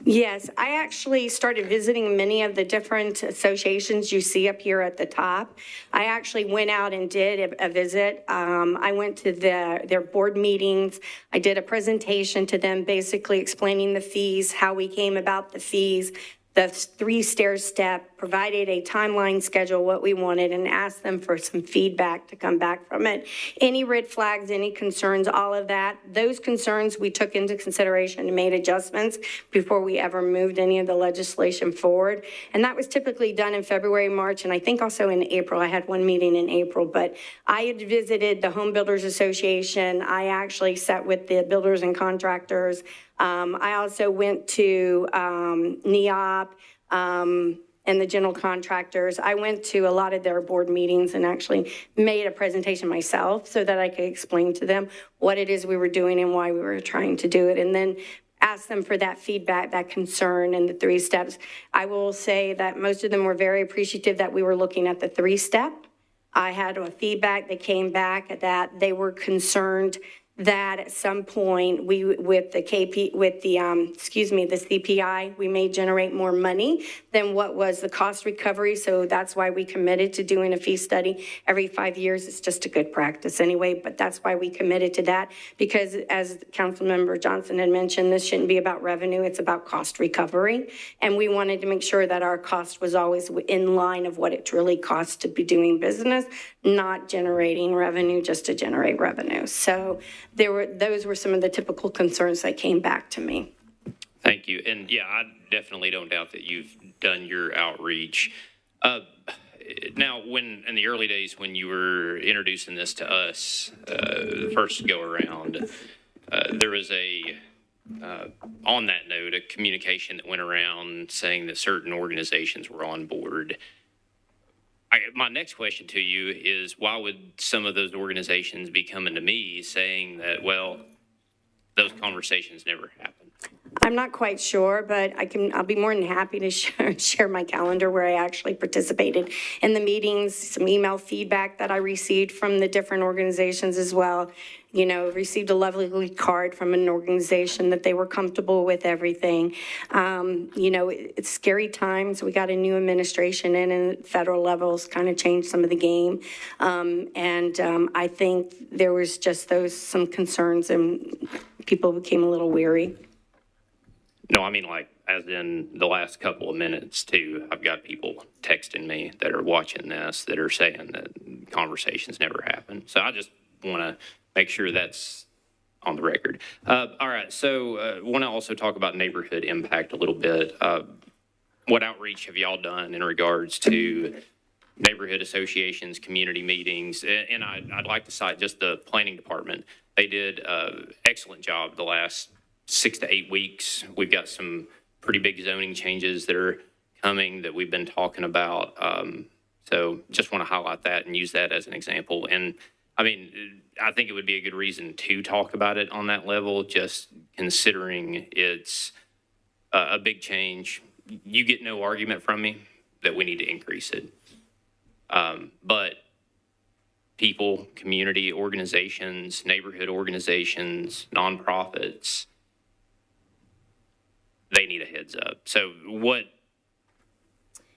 Yes, I actually started visiting many of the different associations you see up here at the top. I actually went out and did a visit. I went to their board meetings. I did a presentation to them, basically explaining the fees, how we came about the fees, the 3-stair step, provided a timeline schedule, what we wanted, and asked them for some feedback to come back from it. Any red flags, any concerns, all of that. Those concerns we took into consideration and made adjustments before we ever moved any of the legislation forward. And that was typically done in February, March, and I think also in April. I had one meeting in April, but I had visited the Home Builders Association. I actually sat with the builders and contractors. I also went to NEOP and the general contractors. I went to a lot of their board meetings and actually made a presentation myself so that I could explain to them what it is we were doing and why we were trying to do it. And then ask them for that feedback, that concern, and the 3 steps. I will say that most of them were very appreciative that we were looking at the 3-step. I had a feedback that came back that they were concerned that at some point we, with the CPI, we may generate more money than what was the cost recovery. So that's why we committed to doing a fee study every 5 years. It's just a good practice anyway, but that's why we committed to that, because as Councilmember Johnson had mentioned, this shouldn't be about revenue, it's about cost recovery. And we wanted to make sure that our cost was always in line of what it really costs to be doing business, not generating revenue just to generate revenue. So those were some of the typical concerns that came back to me. Thank you. And yeah, I definitely don't doubt that you've done your outreach. Now, when in the early days when you were introducing this to us, the first go around, there was on that note, a communication that went around saying that certain organizations were on board. My next question to you is, why would some of those organizations be coming to me saying that, well, those conversations never happened? I'm not quite sure, but I'll be more than happy to share my calendar where I actually participated in the meetings, some email feedback that I received from the different organizations as well. You know, received a lovely card from an organization that they were comfortable with everything. You know, it's scary times. We got a new administration in, and federal levels kind of changed some of the game. I think there was just some concerns, and people became a little weary. No, I mean, like, as in the last couple of minutes, too. I've got people texting me that are watching this that are saying that conversations never happened. So I just want to make sure that's on the record. All right, so want to also talk about neighborhood impact a little bit. What outreach have y'all done in regards to neighborhood associations, community meetings? And I'd like to cite just the planning department. They did an excellent job the last 6 to 8 weeks. We've got some pretty big zoning changes that are coming that we've been talking about. So just want to highlight that and use that as an example. And I mean, I think it would be a good reason to talk about it on that level, just considering it's a big change. You get no argument from me that we need to increase it. But people, community organizations, neighborhood organizations, nonprofits, they need a heads up. So what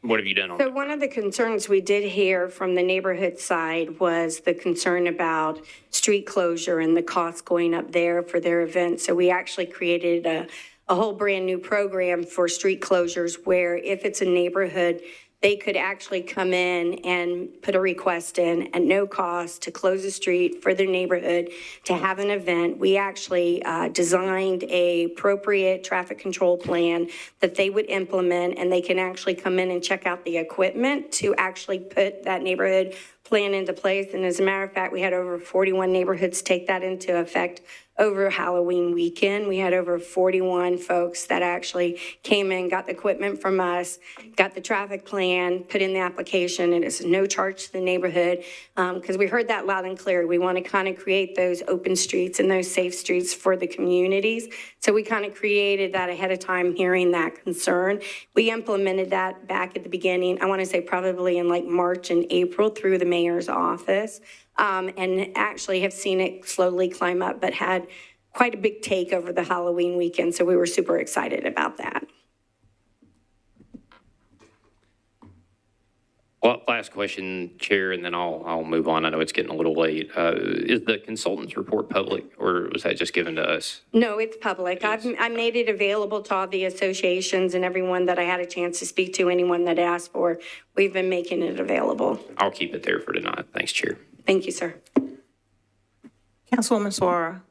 have you done on that? So one of the concerns we did hear from the neighborhood side was the concern about street closure and the costs going up there for their events. So we actually created a whole brand new program for street closures where if it's a neighborhood, they could actually come in and put a request in at no cost to close the street for their neighborhood to have an event. We actually designed a appropriate traffic control plan that they would implement, and they can actually come in and check out the equipment to actually put that neighborhood plan into place. And as a matter of fact, we had over 41 neighborhoods take that into effect over Halloween weekend. We had over 41 folks that actually came in, got the equipment from us, got the traffic plan, put in the application, and it's no charge to the neighborhood, because we heard that loud and clear. We want to kind of create those open streets and those safe streets for the communities. So we kind of created that ahead of time, hearing that concern. We implemented that back at the beginning, I want to say probably in like March and April through the mayor's office. And actually have seen it slowly climb up, but had quite a big take over the Halloween weekend. So we were super excited about that. Well, last question, Chair, and then I'll move on. I know it's getting a little late. Is the consultant's report public, or was that just given to us? No, it's public. I made it available to all the associations and everyone that I had a chance to speak to, anyone that asked for. We've been making it available. I'll keep it there for tonight. Thanks, Chair. Thank you, sir. Councilwoman Suara.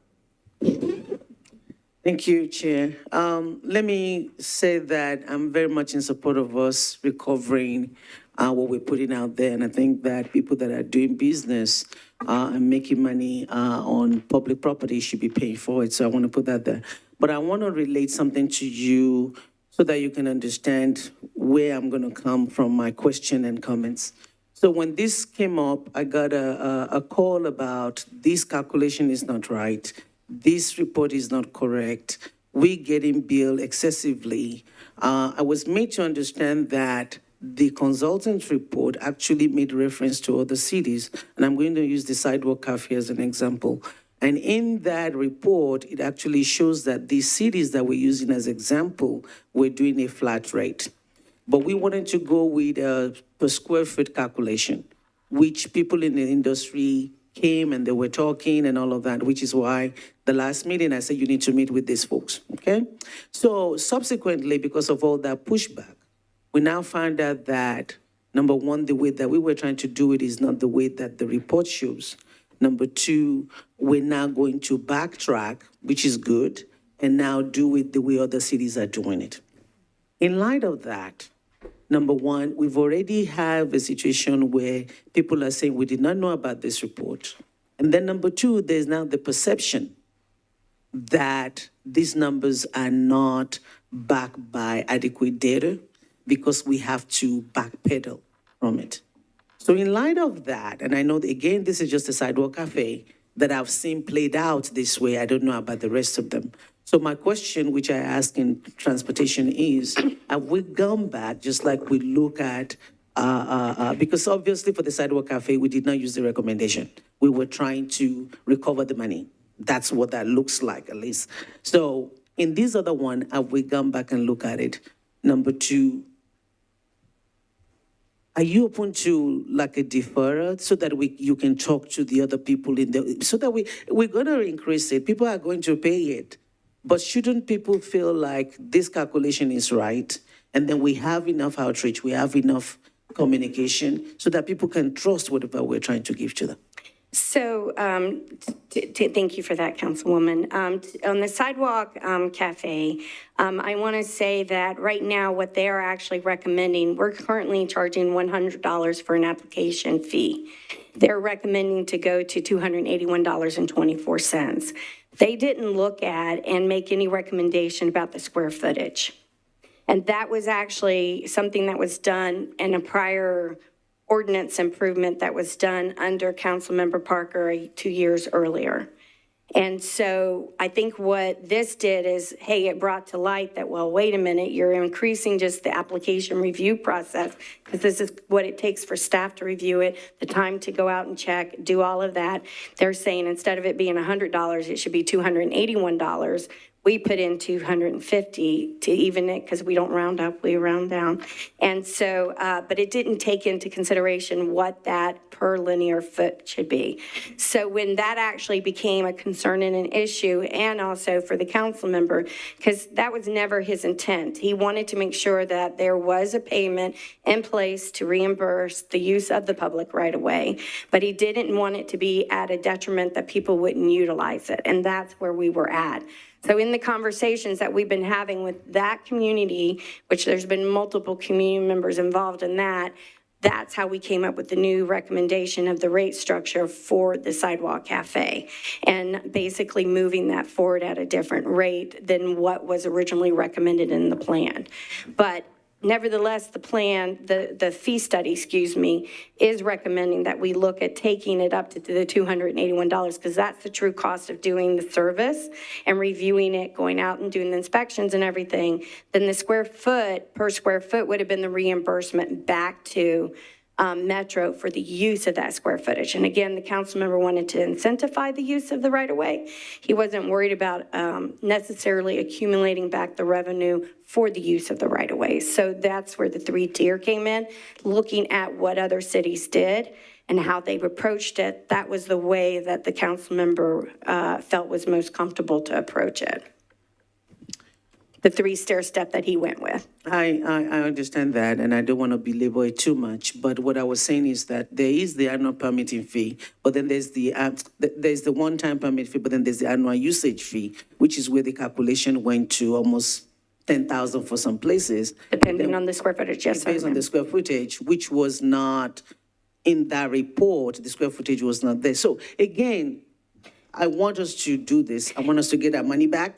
Thank you, Chair. Let me say that I'm very much in support of us recovering what we're putting out there. And I think that people that are doing business and making money on public property should be paying for it. So I want to put that there. But I want to relate something to you so that you can understand where I'm going to come from my question and comments. So when this came up, I got a call about this calculation is not right. This report is not correct. We getting billed excessively. I was made to understand that the consultant's report actually made reference to other cities, and I'm going to use the Sidewalk Cafe as an example. And in that report, it actually shows that the cities that we're using as example were doing a flat rate. But we wanted to go with a per square foot calculation, which people in the industry came and they were talking and all of that, which is why the last meeting I said you need to meet with these folks, okay? So subsequently, because of all that pushback, we now find out that, number one, the way that we were trying to do it is not the way that the report shows. Number two, we're now going to backtrack, which is good, and now do it the way other cities are doing it. In light of that, number one, we've already have a situation where people are saying we did not know about this report. And then number two, there's now the perception that these numbers are not backed by adequate data because we have to backpedal from it. So in light of that, and I know that, again, this is just a Sidewalk Cafe that I've seen played out this way. I don't know about the rest of them. So my question, which I ask in transportation, is, have we gone back, just like we look at, because obviously for the Sidewalk Cafe, we did not use the recommendation. We were trying to recover the money. That's what that looks like, at least. So in this other one, have we gone back and look at it? Number two, are you open to like a deferral so that you can talk to the other people so that we're going to increase it. People are going to pay it. But shouldn't people feel like this calculation is right? And then we have enough outreach, we have enough communication so that people can trust whatever we're trying to give to them? So thank you for that, Councilwoman. On the Sidewalk Cafe, I want to say that right now what they are actually recommending, we're currently charging $100 for an application fee. They're recommending to go to $281.24. They didn't look at and make any recommendation about the square footage. And that was actually something that was done in a prior ordinance improvement that was done under Councilmember Parker 2 years earlier. And so I think what this did is, hey, it brought to light that, well, wait a minute, you're increasing just the application review process, because this is what it takes for staff to review it, the time to go out and check, do all of that. They're saying instead of it being $100, it should be $281. We put in $250 to even it because we don't round up, we round down. And so, but it didn't take into consideration what that per linear foot should be. So when that actually became a concern and an issue, and also for the council member, because that was never his intent. He wanted to make sure that there was a payment in place to reimburse the use of the public right of way, but he didn't want it to be at a detriment that people wouldn't utilize it. And that's where we were at. So in the conversations that we've been having with that community, which there's been multiple community members involved in that, That's how we came up with the new recommendation of the rate structure for the sidewalk cafe, and basically moving that forward at a different rate than what was originally recommended in the plan. But nevertheless, the plan, the fee study, is recommending that we look at taking it up to the $281, because that's the true cost of doing the service and reviewing it, going out and doing the inspections and everything. Then the per square foot would have been the reimbursement back to Metro for the use of that square footage. And again, the council member wanted to incentivize the use of the right-of-way. He wasn't worried about necessarily accumulating back the revenue for the use of the right-of-way. So that's where the 3-tier came in, looking at what other cities did and how they've approached it. That was the way that the council member felt was most comfortable to approach it. The 3-stair step that he went with. I understand that, and I don't want to belabor it too much, but what I was saying is that there is the annual permitting fee, but then there's the one-time permit fee, but then there's the annual usage fee, which is where the calculation went to almost 10,000 for some places. Depending on the square footage, yes, sir. Based on the square footage, which was not in that report, the square footage was not there. So again, I want us to do this. I want us to get our money back.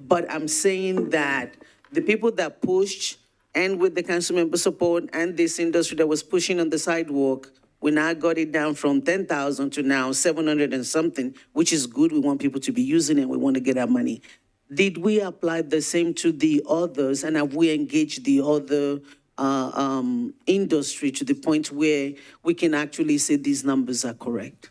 But I'm saying that the people that pushed, and with the council member support and this industry that was pushing on the sidewalk, we now got it down from 10,000 to now 700 and something, which is good. We want people to be using it. We want to get our money. Did we apply the same to the others? And have we engaged the other industry to the point where we can actually say these numbers are correct?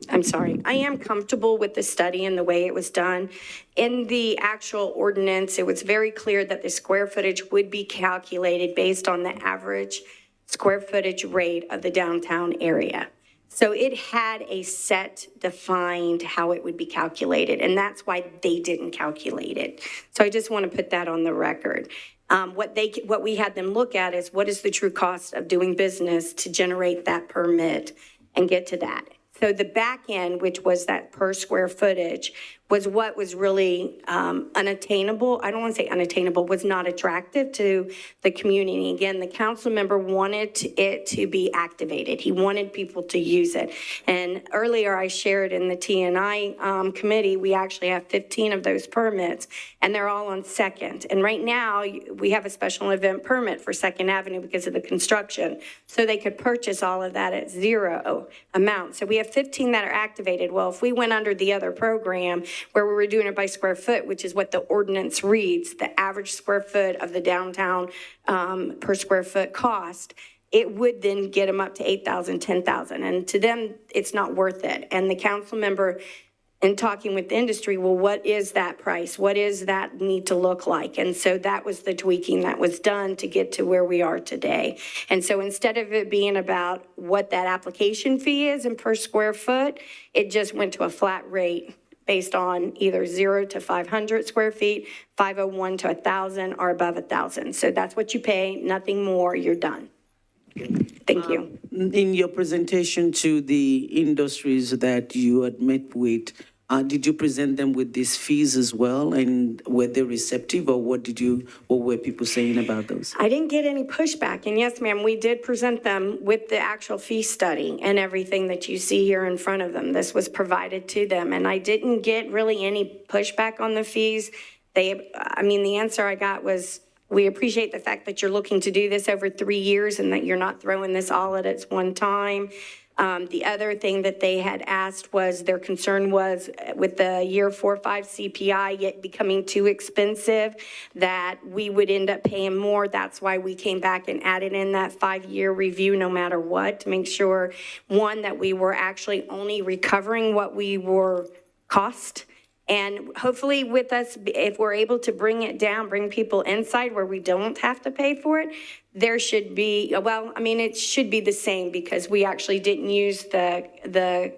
I'm sorry. I am comfortable with the study and the way it was done. In the actual ordinance, it was very clear that the square footage would be calculated based on the average square footage rate of the downtown area. So it had a set defined how it would be calculated, and that's why they didn't calculate it. So I just want to put that on the record. What we had them look at is what is the true cost of doing business to generate that permit and get to that. So the back end, which was that per square footage, was what was really unattainable. I don't want to say unattainable, was not attractive to the community. Again, the council member wanted it to be activated. He wanted people to use it. And earlier I shared in the T&I committee, we actually have 15 of those permits, and they're all on Second. And right now we have a special event permit for Second Avenue because of the construction. So they could purchase all of that at zero amount. So we have 15 that are activated. Well, if we went under the other program, where we were doing it by square foot, which is what the ordinance reads, the average square foot of the downtown per square foot cost, it would then get them up to 8,000, 10,000. And to them, it's not worth it. And the council member, in talking with the industry, well, what is that price? What is that need to look like? And so that was the tweaking that was done to get to where we are today. And so instead of it being about what that application fee is and per square foot, it just went to a flat rate based on either 0 to 500 square feet, 501 to 1,000, or above 1,000. So that's what you pay, nothing more, you're done. Thank you. In your presentation to the industries that you had met with, did you present them with these fees as well? And were they receptive, or what were people saying about those? I didn't get any pushback. And yes, ma'am, we did present them with the actual fee study and everything that you see here in front of them. This was provided to them. And I didn't get really any pushback on the fees. The answer I got was, we appreciate the fact that you're looking to do this over 3 years and that you're not throwing this all at one time. The other thing that they had asked was, their concern was with the year 4-5 CPI yet becoming too expensive, that we would end up paying more. That's why we came back and added in that 5-year review no matter what, to make sure, one, that we were actually only recovering what we were cost. And hopefully with us, if we're able to bring it down, bring people inside where we don't have to pay for it, there should be, it should be the same, because we actually didn't use the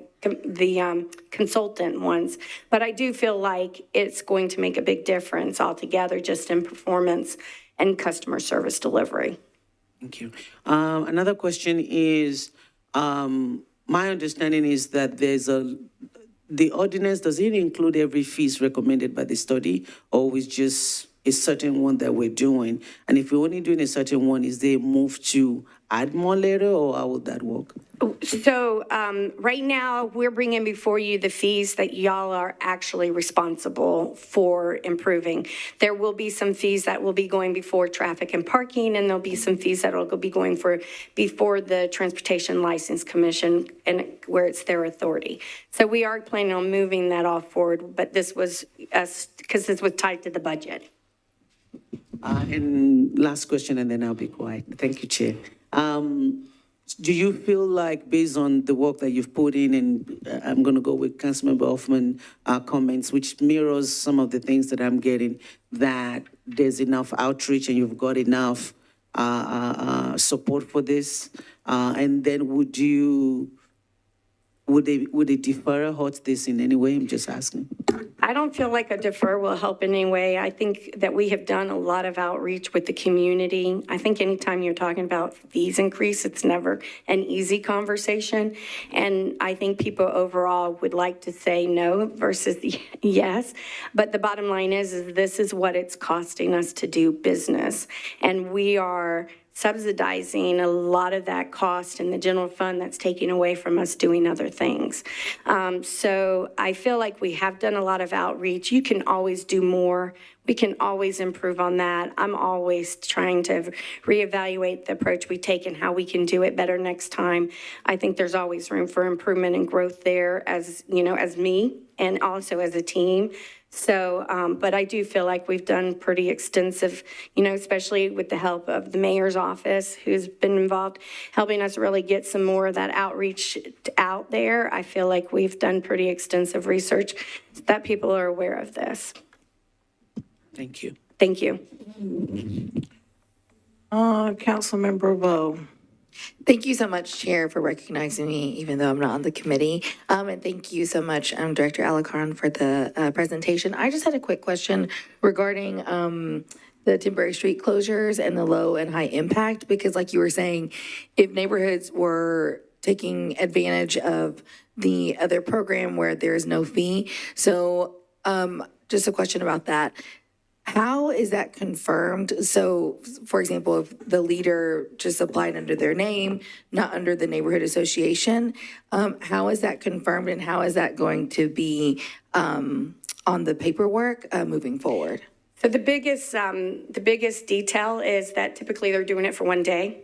consultant ones. But I do feel like it's going to make a big difference altogether, just in performance and customer service delivery. Thank you. Another question is, my understanding is that the ordinance, does it include every fees recommended by the study, or is just a certain one that we're doing? And if we're only doing a certain one, is there a move to add more later, or how would that work? So right now, we're bringing before you the fees that y'all are actually responsible for improving. There will be some fees that will be going before traffic and parking, and there'll be some fees that will be going before the Transportation License Commission, and where it's their authority. So we are planning on moving that all forward, but this was because this was tied to the budget. And last question, and then I'll be quiet. Thank you, Chair. Do you feel like, based on the work that you've put in, and I'm going to go with Councilmember Hoffman comments, which mirrors some of the things that I'm getting, that there's enough outreach and you've got enough support for this? And then would a deferral hurt this in any way? I'm just asking. I don't feel like a defer will help in any way. I think that we have done a lot of outreach with the community. I think anytime you're talking about fees increase, it's never an easy conversation. And I think people overall would like to say no versus yes. But the bottom line is this is what it's costing us to do business. And we are subsidizing a lot of that cost in the general fund that's taking away from us doing other things. So I feel like we have done a lot of outreach. You can always do more. We can always improve on that. I'm always trying to reevaluate the approach we take and how we can do it better next time. I think there's always room for improvement and growth there, as you know, as me and also as a team. So, but I do feel like we've done pretty extensive, especially with the help of the mayor's office, who's been involved, helping us really get some more of that outreach out there. I feel like we've done pretty extensive research that people are aware of this. Thank you. Thank you. Councilmember Vo. Thank you so much, Chair, for recognizing me, even though I'm not on the committee. And thank you so much, Director Alarcon, for the presentation. I just had a quick question regarding the temporary street closures and the low and high impact, because like you were saying, if neighborhoods were taking advantage of the other program where there is no fee. So just a question about that. How is that confirmed? So, for example, if the leader just applied under their name, not under the neighborhood association, how is that confirmed, and how is that going to be on the paperwork moving forward? So the biggest detail is that typically they're doing it for one day,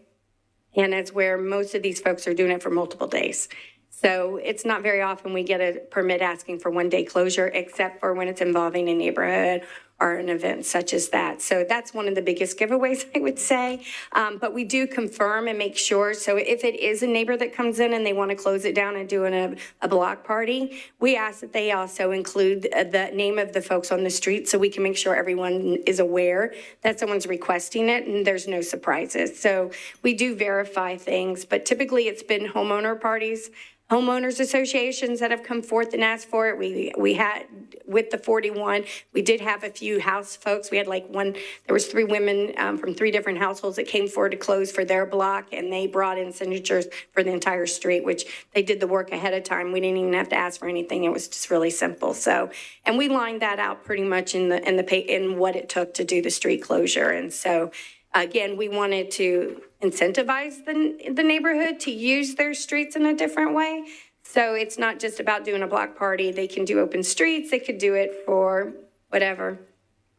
and it's where most of these folks are doing it for multiple days. So it's not very often we get a permit asking for one day closure, except for when it's involving a neighborhood or an event such as that. So that's one of the biggest giveaways, I would say. But we do confirm and make sure. So if it is a neighbor that comes in and they want to close it down and do a block party, we ask that they also include the name of the folks on the street so we can make sure everyone is aware that someone's requesting it and there's no surprises. So we do verify things, but typically it's been homeowner parties, homeowners associations that have come forth and asked for it. We had, with the 41, we did have a few house folks. We had there was 3 women from 3 different households that came forward to close for their block, and they brought in signatures for the entire street, which they did the work ahead of time. We didn't even have to ask for anything. It was just really simple. So, and we lined that out pretty much in what it took to do the street closure. And so, again, we wanted to incentivize the neighborhood to use their streets in a different way. So it's not just about doing a block party. They can do open streets. They could do it for whatever.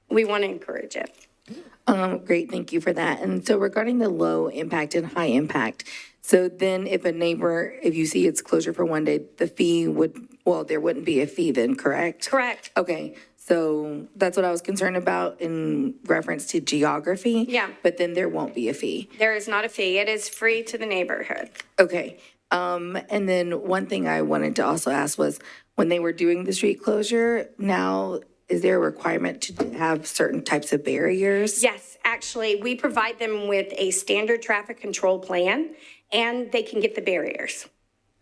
We want to encourage it. Great, thank you for that. And so regarding the low impact and high impact, so then if you see its closure for one day, the fee there wouldn't be a fee then, correct? Correct. Okay. So that's what I was concerned about in reference to geography. Yeah. But then there won't be a fee. There is not a fee. It is free to the neighborhood. Okay. And then one thing I wanted to also ask was, when they were doing the street closure, now is there a requirement to have certain types of barriers? Yes, actually, we provide them with a standard traffic control plan, and they can get the barriers.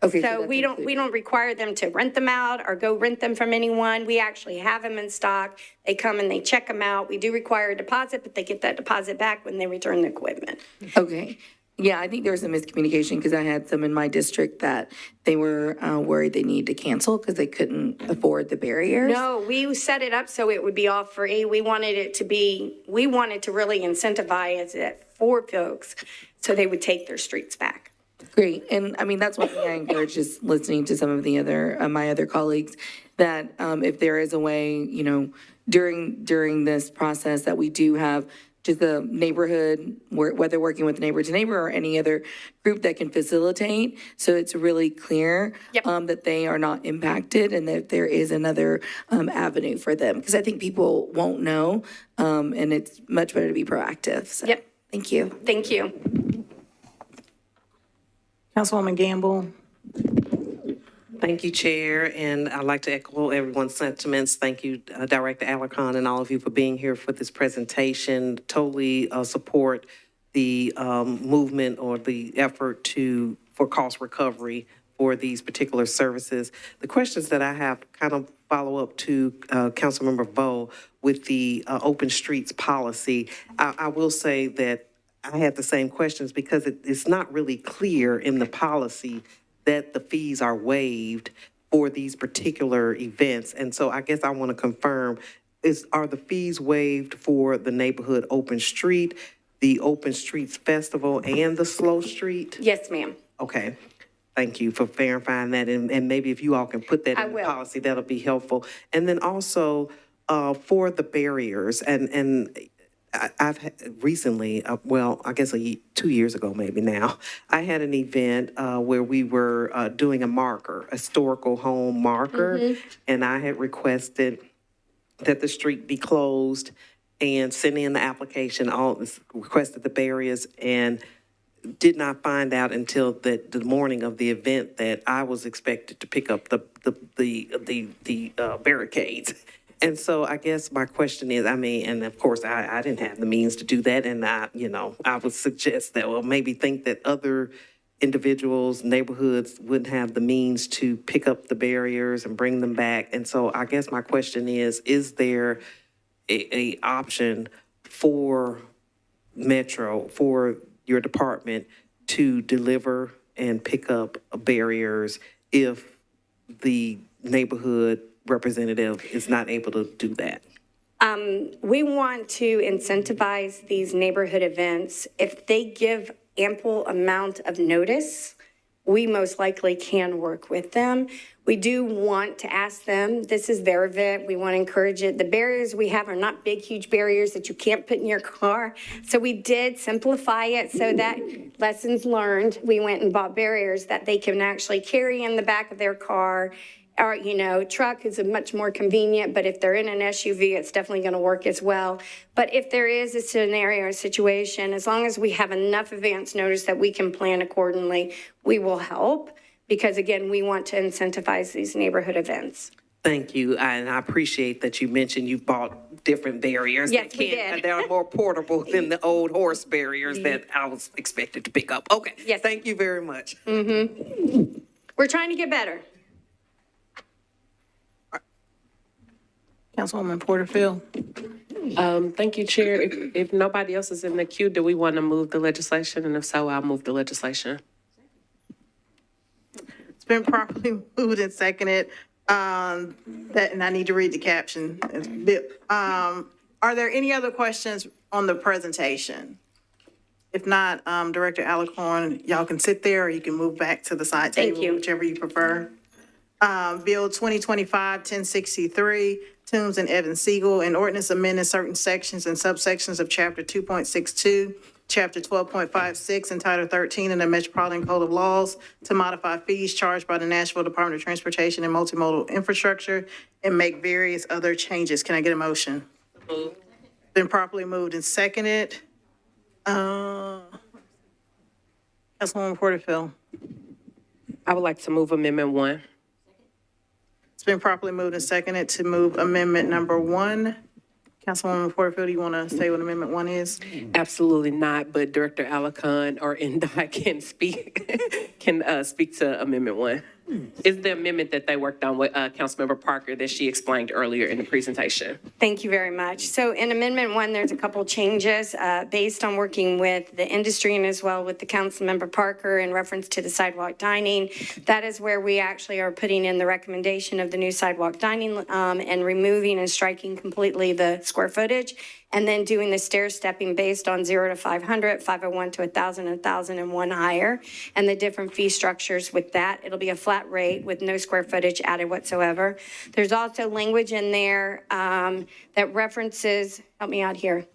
Okay, so we don't require them to rent them out or go rent them from anyone. We actually have them in stock. They come and they check them out. We do require a deposit, but they get that deposit back when they return the equipment. Okay. Yeah, I think there was a miscommunication because I had some in my district that they were worried they needed to cancel because they couldn't afford the barriers. No, we set it up so it would be all free. We wanted to really incentivize it for folks so they would take their streets back. Great. And I mean, that's one thing I encourage just listening to some of the other, my other colleagues, that if there is a way, you know, during this process that we do have just the neighborhood, whether working with neighbor to neighbor or any other group that can facilitate, so it's really clear that they are not impacted and that there is another avenue for them. Because I think people won't know, and it's much better to be proactive. So, thank you. Thank you. Councilwoman Gamble. Thank you, Chair, and I'd like to echo everyone's sentiments. Thank you, Director Alarcon, and all of you for being here for this presentation. Totally support the movement or the effort for cost recovery for these particular services. The questions that I have kind of follow up to Councilmember Vo with the open streets policy. I will say that I had the same questions because it's not really clear in the policy that the fees are waived for these particular events. And so I guess I want to confirm, are the fees waived for the neighborhood open street, the Open Streets Festival, and the Slow Street? Yes, ma'am. Okay. Thank you for verifying that. And maybe if you all can put that in the policy, that'll be helpful. And then also for the barriers, and I've recently, well, I guess 2 years ago maybe now, I had an event where we were doing a marker, a historical home marker, and I had requested that the street be closed and sent in the application, requested the barriers, and did not find out until the morning of the event that I was expected to pick up the barricades. And so I guess my question is, I mean, and of course I didn't have the means to do that, and I would suggest that, well, maybe think that other individuals, neighborhoods wouldn't have the means to pick up the barriers and bring them back. And so I guess my question is there a option for Metro, for your department to deliver and pick up barriers if the neighborhood representative is not able to do that? We want to incentivize these neighborhood events. If they give ample amount of notice, we most likely can work with them. We do want to ask them, this is their event, we want to encourage it. The barriers we have are not big, huge barriers that you can't put in your car. So we did simplify it so that, lessons learned, we went and bought barriers that they can actually carry in the back of their car. Or, truck is much more convenient, but if they're in an SUV, it's definitely going to work as well. But if there is a scenario or situation, as long as we have enough advance notice that we can plan accordingly, we will help. Because again, we want to incentivize these neighborhood events. Thank you, and I appreciate that you mentioned you bought different barriers. Yes, we did. They're more portable than the old horse barriers that I was expected to pick up. Okay, yes. Thank you very much. We're trying to get better. Councilwoman Porterfield. Thank you, Chair. If nobody else is in the queue, do we want to move the legislation? And if so, I'll move the legislation. It's been properly moved and seconded. And I need to read the caption. Are there any other questions on the presentation? If not, Director Alicorn, y'all can sit there or you can move back to the side table, whichever you prefer. Bill 2025-1063, Toombs and Evans Siegel, an ordinance amending certain sections and subsections of Chapter 2.62, Chapter 12.56, and Title 13 in the Metropolitan Code of Laws to modify fees charged by the Nashville Department of Transportation and Multimodal Infrastructure and make various other changes. Can I get a motion? Been properly moved and seconded. Councilwoman Porterfield. I would like to move Amendment 1. It's been properly moved and seconded to move amendment number 1. Councilwoman Porterfield, do you want to say what amendment 1 is? Absolutely not, but Director Alarcon or NDOT can speak to Amendment 1. Is the amendment that they worked on with Councilmember Parker that she explained earlier in the presentation. Thank you very much. So in Amendment 1, there's a couple changes based on working with the industry and as well with the Councilmember Parker in reference to the sidewalk dining. That is where we actually are putting in the recommendation of the new sidewalk dining and removing and striking completely the square footage, and then doing the stair stepping based on 0 to 500, 501 to 1,000, 1,001 higher, and the different fee structures with that. It'll be a flat rate with no square footage added whatsoever. There's also language in there that references, help me out here.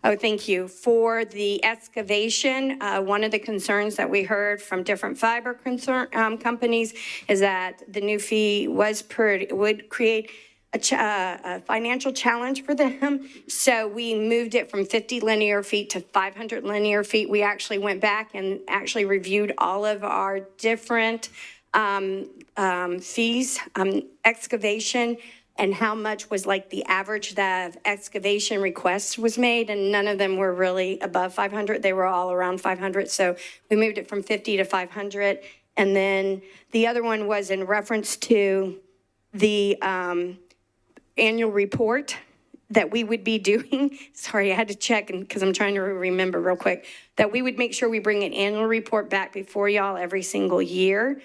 Oh, thank you. For the excavation, one of the concerns that we heard from different fiber companies is that the new fee would create a financial challenge for them. So we moved it from 50 linear feet to 500 linear feet. We actually went back and actually reviewed all of our different fees, excavation, and how much was like the average that excavation requests was made, and none of them were really above 500. They were all around 500. So we moved it from 50 to 500. And then the other one was in reference to the annual report that we would be doing. Sorry, I had to check because I'm trying to remember real quick. That we would make sure we bring an annual report back before y'all every single year,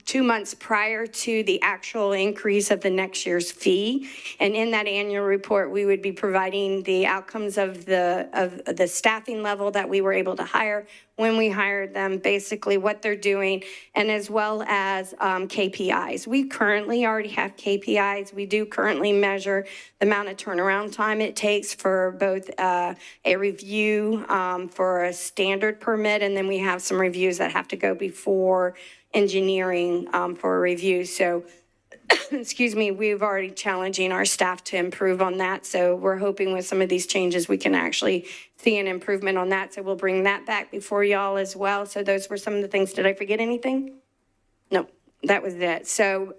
2 months prior to the actual increase of the next year's fee. And in that annual report, we would be providing the outcomes of the staffing level that we were able to hire, when we hired them, basically what they're doing, and as well as KPIs. We currently already have KPIs. We do currently measure the amount of turnaround time it takes for both a review for a standard permit, and then we have some reviews that have to go before engineering for a review. So, excuse me, we've already challenging our staff to improve on that. So we're hoping with some of these changes, we can actually see an improvement on that. So we'll bring that back before y'all as well. So those were some of the things. Did I forget anything? No, that was it. So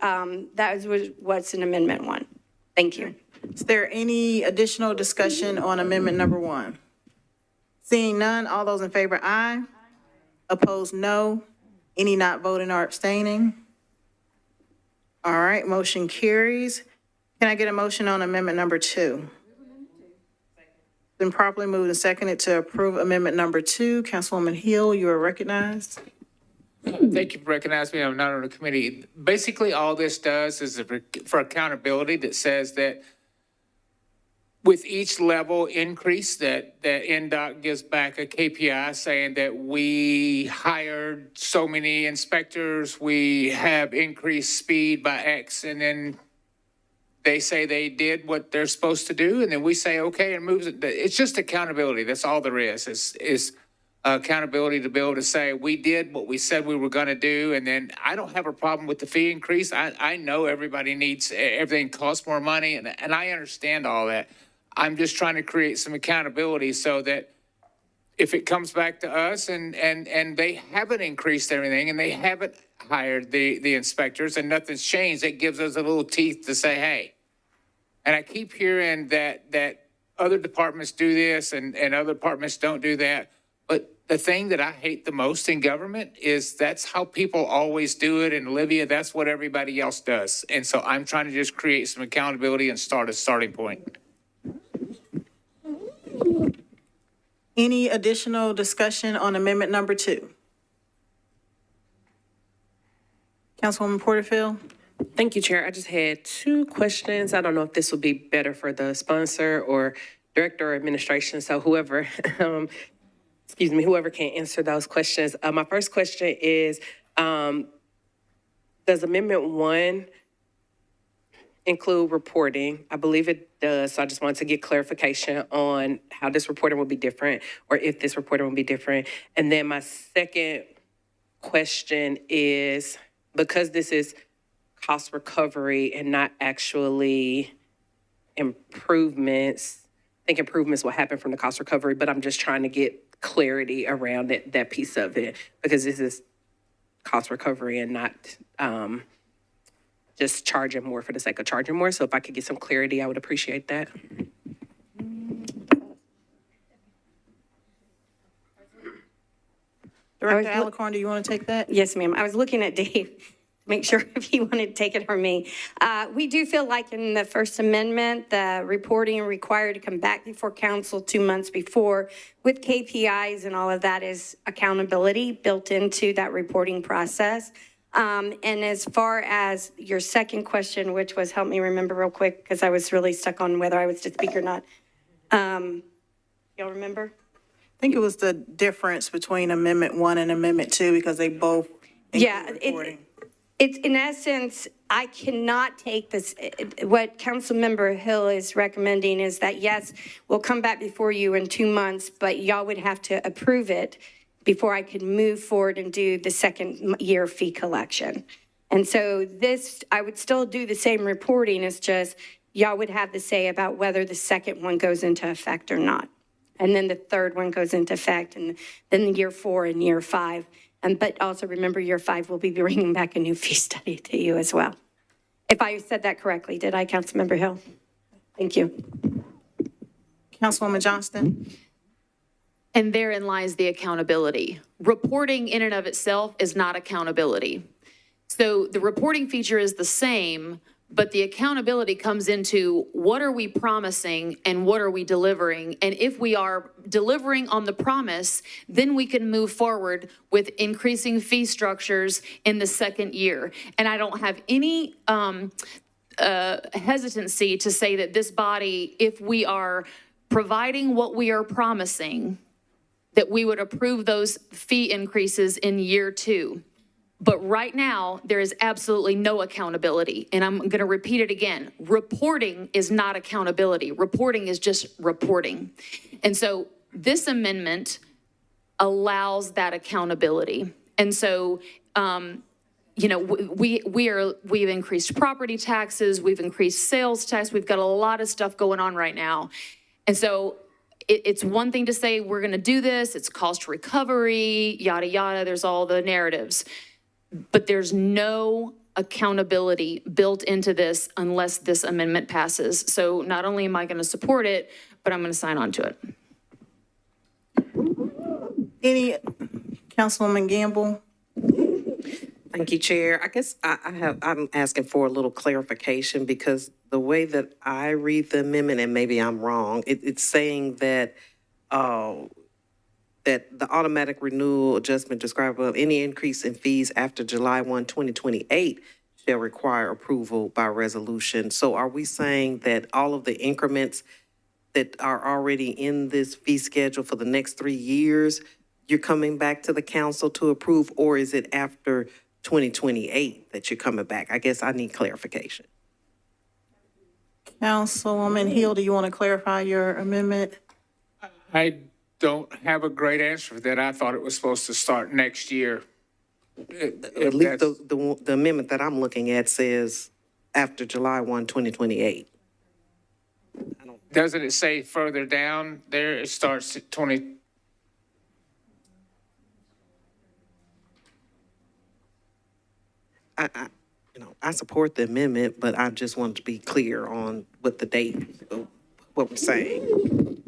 that was what's in Amendment 1. Thank you. Is there any additional discussion on Amendment number 1? Seeing none, all those in favor, aye. Opposed, no. Any not voting or abstaining? All right, motion carries. Can I get a motion on Amendment number 2? Been properly moved and seconded to approve Amendment number 2. Councilwoman Hill, you are recognized. Thank you for recognizing me. I'm not on the committee. Basically, all this does is for accountability that says that with each level increase that NDOT gives back a KPI saying that we hired so many inspectors, we have increased speed by X, and then they say they did what they're supposed to do, and then we say, okay, and moves it. It's just accountability. That's all there is accountability to be able to say, we did what we said we were going to do. And then I don't have a problem with the fee increase. I know everybody needs, everything costs more money, and I understand all that. I'm just trying to create some accountability so that if it comes back to us and they haven't increased everything and they haven't hired the inspectors and nothing's changed, it gives us a little teeth to say, hey. And I keep hearing that other departments do this and other departments don't do that. But the thing that I hate the most in government is that's how people always do it. And Olivia, that's what everybody else does. And so I'm trying to just create some accountability and start a starting point. Any additional discussion on Amendment number 2? Councilwoman Porterfield? Thank you, Chair. I just had 2 questions. I don't know if this would be better for the sponsor or director or administration. So whoever, whoever can answer those questions. My first question is, does Amendment 1 include reporting? I believe it does. So I just wanted to get clarification on how this reporting will be different, or if this reporting will be different. And then my second question is, because this is cost recovery and not actually improvements, I think improvements will happen from the cost recovery, but I'm just trying to get clarity around that piece of it, because this is cost recovery and not just charging more for the sake of charging more. So if I could get some clarity, I would appreciate that. Director Alicorn, do you want to take that? Yes, ma'am. I was looking at Dave make sure if you want to take it from me. We do feel like in the First Amendment, the reporting required to come back before council 2 months before with KPIs and all of that is accountability built into that reporting process. And as far as your second question, which was, help me remember real quick, because I was really stuck on whether I was to speak or not. Y'all remember? I think it was the difference between Amendment 1 and Amendment 2 because they both include reporting. It's in essence, I cannot take this, what Councilmember Hill is recommending is that, yes, we'll come back before you in 2 months, but y'all would have to approve it before I could move forward and do the second year fee collection. And so this, I would still do the same reporting, it's just y'all would have to say about whether the second one goes into effect or not. And then the third one goes into effect, and then year 4 and year 5. But also remember, year 5 will be bringing back a new fee study to you as well. If I said that correctly, did I, Councilmember Hill? Thank you. Councilwoman Johnston? And therein lies the accountability. Reporting in and of itself is not accountability. So the reporting feature is the same, but the accountability comes into what are we promising and what are we delivering? And if we are delivering on the promise, then we can move forward with increasing fee structures in the second year. And I don't have any hesitancy to say that this body, if we are providing what we are promising, that we would approve those fee increases in year 2. But right now, there is absolutely no accountability. And I'm going to repeat it again. Reporting is not accountability. Reporting is just reporting. And so this amendment allows that accountability. And so, you know, we've increased property taxes, we've increased sales tax, we've got a lot of stuff going on right now. And so it's one thing to say we're going to do this, it's cost recovery, yada, yada, there's all the narratives. But there's no accountability built into this unless this amendment passes. So not only am I going to support it, but I'm going to sign on to it. Any, Councilwoman Gamble? Thank you, Chair. I guess I'm asking for a little clarification because the way that I read the amendment, and maybe I'm wrong, it's saying that that the automatic renewal adjustment described above, any increase in fees after July 1, 2028 shall require approval by resolution. So are we saying that all of the increments that are already in this fee schedule for the next 3 years, you're coming back to the council to approve, or is it after 2028 that you're coming back? I guess I need clarification. Councilwoman Hill, do you want to clarify your amendment? I don't have a great answer for that. I thought it was supposed to start next year. At least the amendment that I'm looking at says after July 1, 2028. Doesn't it say further down there, it starts at 20? I support the amendment, but I just want to be clear on what the date, what we're saying.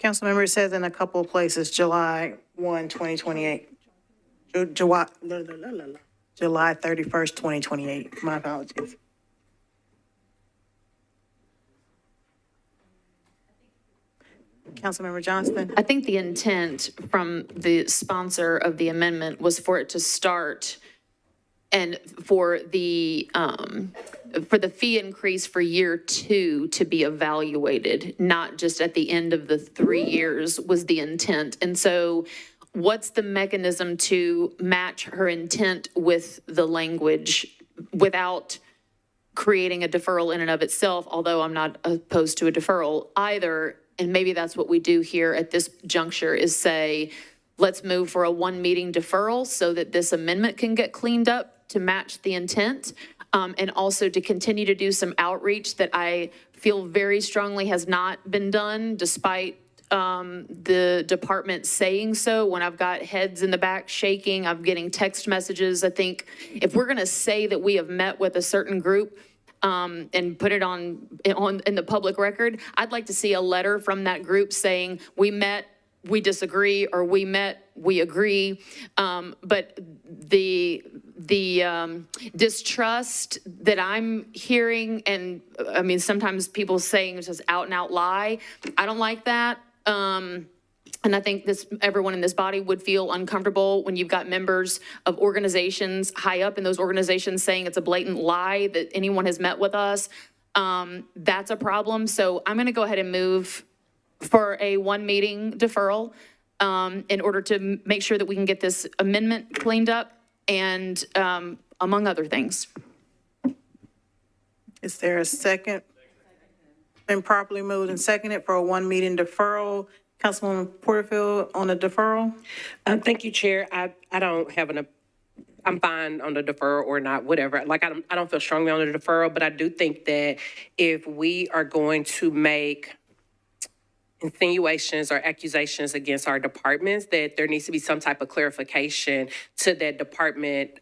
Councilmember, it says in a couple of places, July 1, 2028. July 31st, 2028. My apologies. Councilmember Johnston? I think the intent from the sponsor of the amendment was for it to start and for the fee increase for year 2 to be evaluated, not just at the end of the 3 years was the intent. And so what's the mechanism to match her intent with the language without creating a deferral in and of itself, although I'm not opposed to a deferral either. And maybe that's what we do here at this juncture is say, let's move for a 1 meeting deferral so that this amendment can get cleaned up to match the intent. And also to continue to do some outreach that I feel very strongly has not been done despite the department saying so. When I've got heads in the back shaking, I'm getting text messages. I think if we're going to say that we have met with a certain group, and put it on in the public record. I'd like to see a letter from that group saying, we met, we disagree, or we met, we agree. But the distrust that I'm hearing, and I mean, sometimes people saying it's just out and out lie, I don't like that. And I think everyone in this body would feel uncomfortable when you've got members of organizations high up in those organizations saying it's a blatant lie that anyone has met with us. That's a problem. So I'm going to go ahead and move for a 1-meeting deferral in order to make sure that we can get this amendment cleaned up and among other things. Is there a second? Been properly moved and seconded for a 1-meeting deferral. Councilwoman Porterfield on the deferral. Thank you, Chair. I don't have I'm fine on the deferral or not, whatever. Like, I don't feel strongly on the deferral, but I do think that if we are going to make insinuations or accusations against our departments, that there needs to be some type of clarification to that department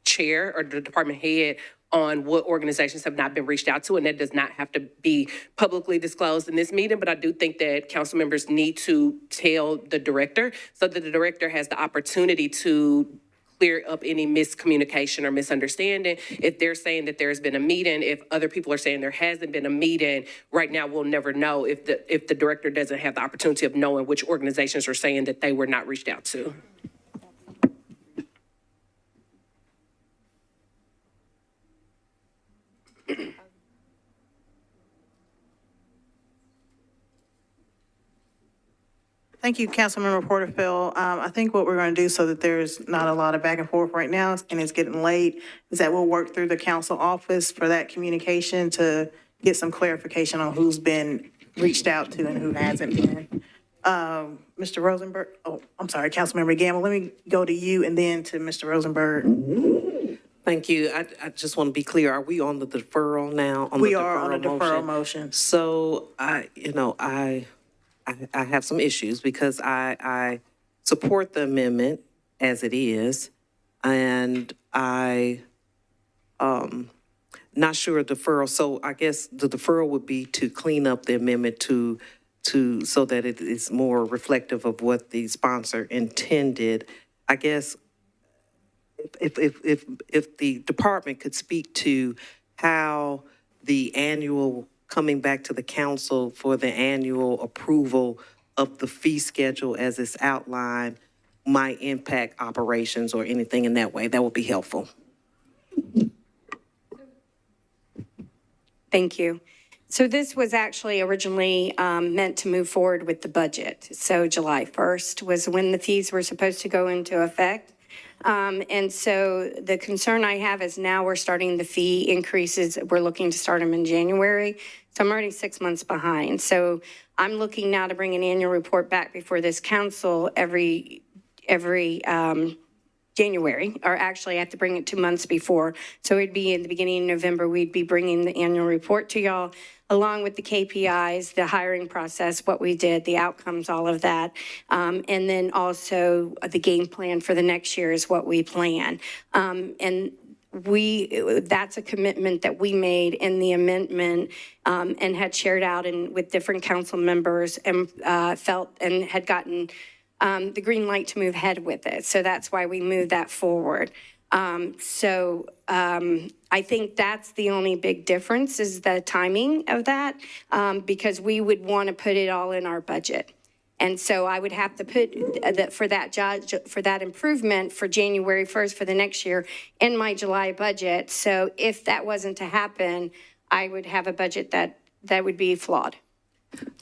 chair or the department head on what organizations have not been reached out to, and that does not have to be publicly disclosed in this meeting, but I do think that council members need to tell the director so that the director has the opportunity to clear up any miscommunication or misunderstanding. If they're saying that there's been a meeting, if other people are saying there hasn't been a meeting, right now we'll never know if the director doesn't have the opportunity of knowing which organizations are saying that they were not reached out to. Thank you, Councilmember Porterfield. I think what we're going to do so that there's not a lot of back and forth right now, and it's getting late, is that we'll work through the council office for that communication to get some clarification on who's been reached out to and who hasn't been. Mr. Rosenberg, I'm sorry, Councilmember Gamble, let me go to you and then to Mr. Rosenberg. Thank you. I just want to be clear. Are we on the deferral now? We are on a deferral motion. So I have some issues because I support the amendment as it is, and I not sure of deferral. So I guess the deferral would be to clean up the amendment to so that it is more reflective of what the sponsor intended. I guess if the department could speak to how the annual coming back to the council for the annual approval of the fee schedule as it's outlined might impact operations or anything in that way, that would be helpful. Thank you. So this was actually originally meant to move forward with the budget. So July 1st was when the fees were supposed to go into effect. And so the concern I have is now we're starting the fee increases. We're looking to start them in January. So I'm already 6 months behind. So I'm looking now to bring an annual report back before this council every January, or actually I have to bring it 2 months before. So it'd be in the beginning of November, we'd be bringing the annual report to y'all, along with the KPIs, the hiring process, what we did, the outcomes, all of that. And then also the game plan for the next year is what we plan. And that's a commitment that we made in the amendment and had shared out with different council members and felt and had gotten the green light to move ahead with it. So that's why we moved that forward. I think that's the only big difference is the timing of that, because we would want to put it all in our budget. And so I would have to put for that improvement for January 1st for the next year in my July budget. So if that wasn't to happen, I would have a budget that would be flawed.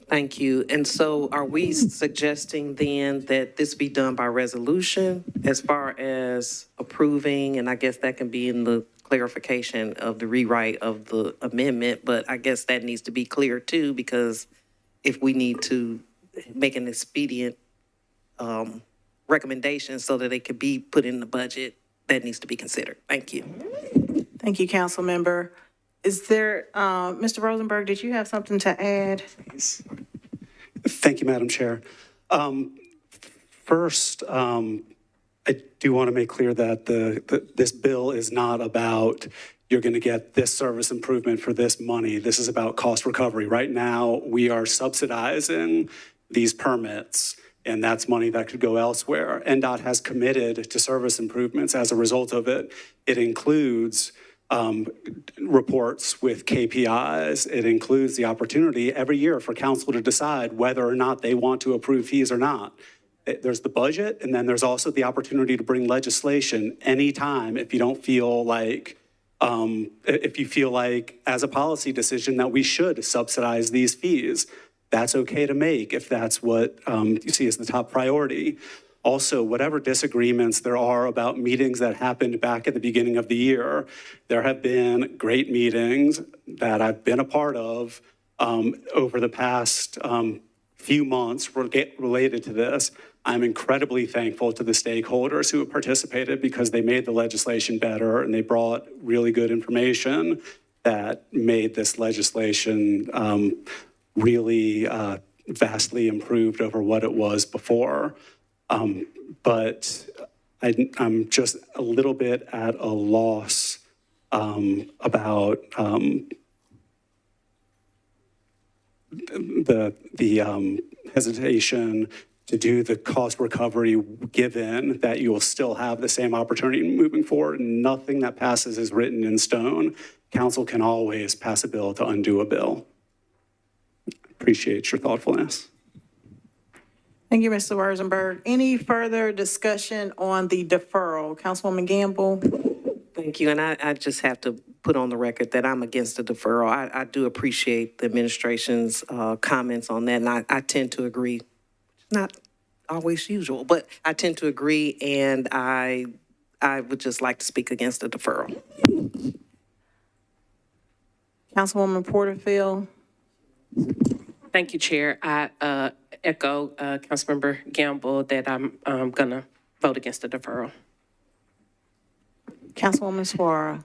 Thank you. And so are we suggesting then that this be done by resolution as far as approving, and I guess that can be in the clarification of the rewrite of the amendment, but I guess that needs to be clear too, because if we need to make an expedient recommendation so that it could be put in the budget, that needs to be considered. Thank you. Thank you, council member. Is there, Mr. Rosenberg, did you have something to add? Thank you, Madam Chair. First, I do want to make clear that this bill is not about you're going to get this service improvement for this money. This is about cost recovery. Right now, we are subsidizing these permits, and that's money that could go elsewhere. NDOT has committed to service improvements as a result of it. It includes reports with KPIs. It includes the opportunity every year for council to decide whether or not they want to approve fees or not. There's the budget, and then there's also the opportunity to bring legislation anytime if you don't feel like, if you feel like as a policy decision that we should subsidize these fees. That's okay to make if that's what you see as the top priority. Also, whatever disagreements there are about meetings that happened back at the beginning of the year, there have been great meetings that I've been a part of over the past few months related to this. I'm incredibly thankful to the stakeholders who have participated because they made the legislation better and they brought really good information that made this legislation really vastly improved over what it was before. But I'm just a little bit at a loss about the hesitation to do the cost recovery, given that you will still have the same opportunity moving forward. Nothing that passes is written in stone. Council can always pass a bill to undo a bill. Appreciate your thoughtfulness. Thank you, Mr. Rosenberg. Any further discussion on the deferral? Councilwoman Gamble? Thank you. And I just have to put on the record that I'm against the deferral. I do appreciate the administration's comments on that, and I tend to agree. Not always usual, but I tend to agree, and I would just like to speak against the deferral. Councilwoman Porterfield? Thank you, Chair. I echo Councilmember Gamble that I'm going to vote against the deferral. Councilwoman Suara?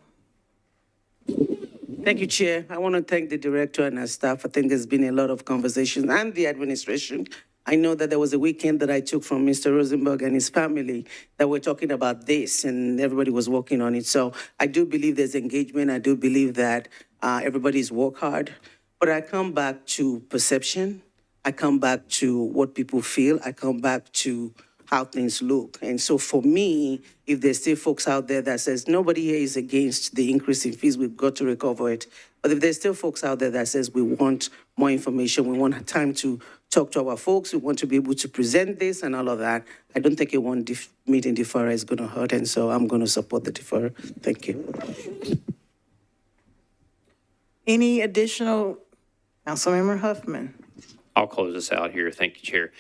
Thank you, Chair. I want to thank the director and her staff. I think there's been a lot of conversations, and the administration. I know that there was a weekend that I took from Mr. Rosenberg and his family that we're talking about this, and everybody was working on it. So I do believe there's engagement. I do believe that everybody's worked hard. But I come back to perception. I come back to what people feel. I come back to how things look. And so for me, if there's still folks out there that says nobody here is against the increase in fees, we've got to recover it. But if there's still folks out there that says we want more information, we want time to talk to our folks, we want to be able to present this and all of that, I don't think a one meeting deferral is going to hurt. And so I'm going to support the deferral. Thank you. Any additional? Councilmember Huffman? I'll close this out here. Thank you, Chair.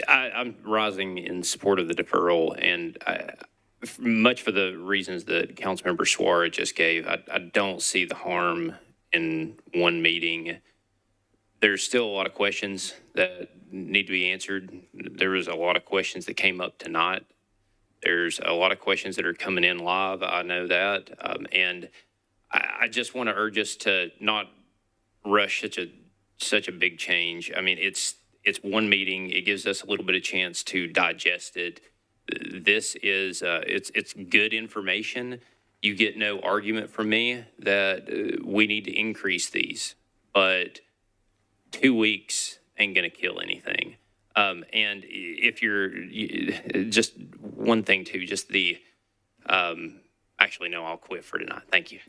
I'm rising in support of the deferral, and much for the reasons that Councilmember Suara just gave. I don't see the harm in one meeting. There's still a lot of questions that need to be answered. There was a lot of questions that came up tonight. There's a lot of questions that are coming in live. I know that. And I just want to urge us to not rush such a big change. I mean, it's one meeting. It gives us a little bit of chance to digest it. This is it's good information. You get no argument from me that we need to increase these, but 2 weeks ain't gonna kill anything. And if you're just one thing too, just the actually no, I'll quit for tonight. Thank you.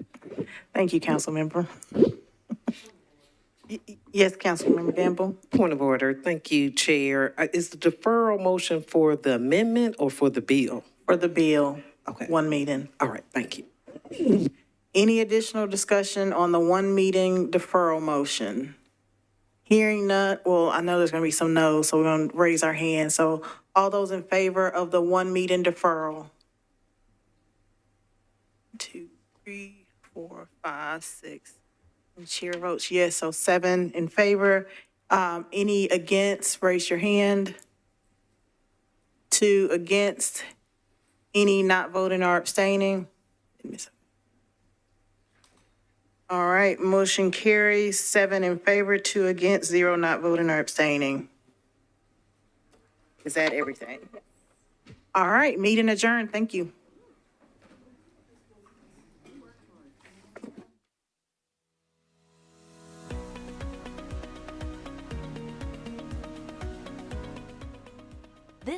Thank you, Councilmember. Yes, Councilmember Gamble. Point of order. Thank you, Chair. Is the deferral motion for the amendment or for the bill? For the bill. Okay. One meeting. All right. Thank you. Any additional discussion on the one meeting deferral motion? Hearing none, well, I know there's going to be some no's, so we're going to raise our hands. So all those in favor of the one meeting deferral? 2, 3, 4, 5, 6. And chair votes yes, so 7 in favor. Any against, raise your hand. 2 against. Any not voting or abstaining? All right, motion carries, 7 in favor, 2 against, 0 not voting or abstaining. Is that everything? All right, meeting adjourned. Thank you.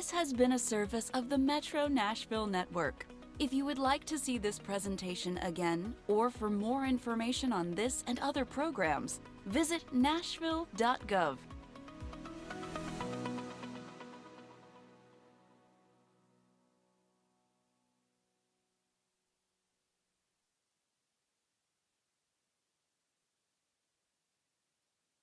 This has been a service of the Metro Nashville Network. If you would like to see this presentation again, or for more information on this and other programs, visit nashville.gov.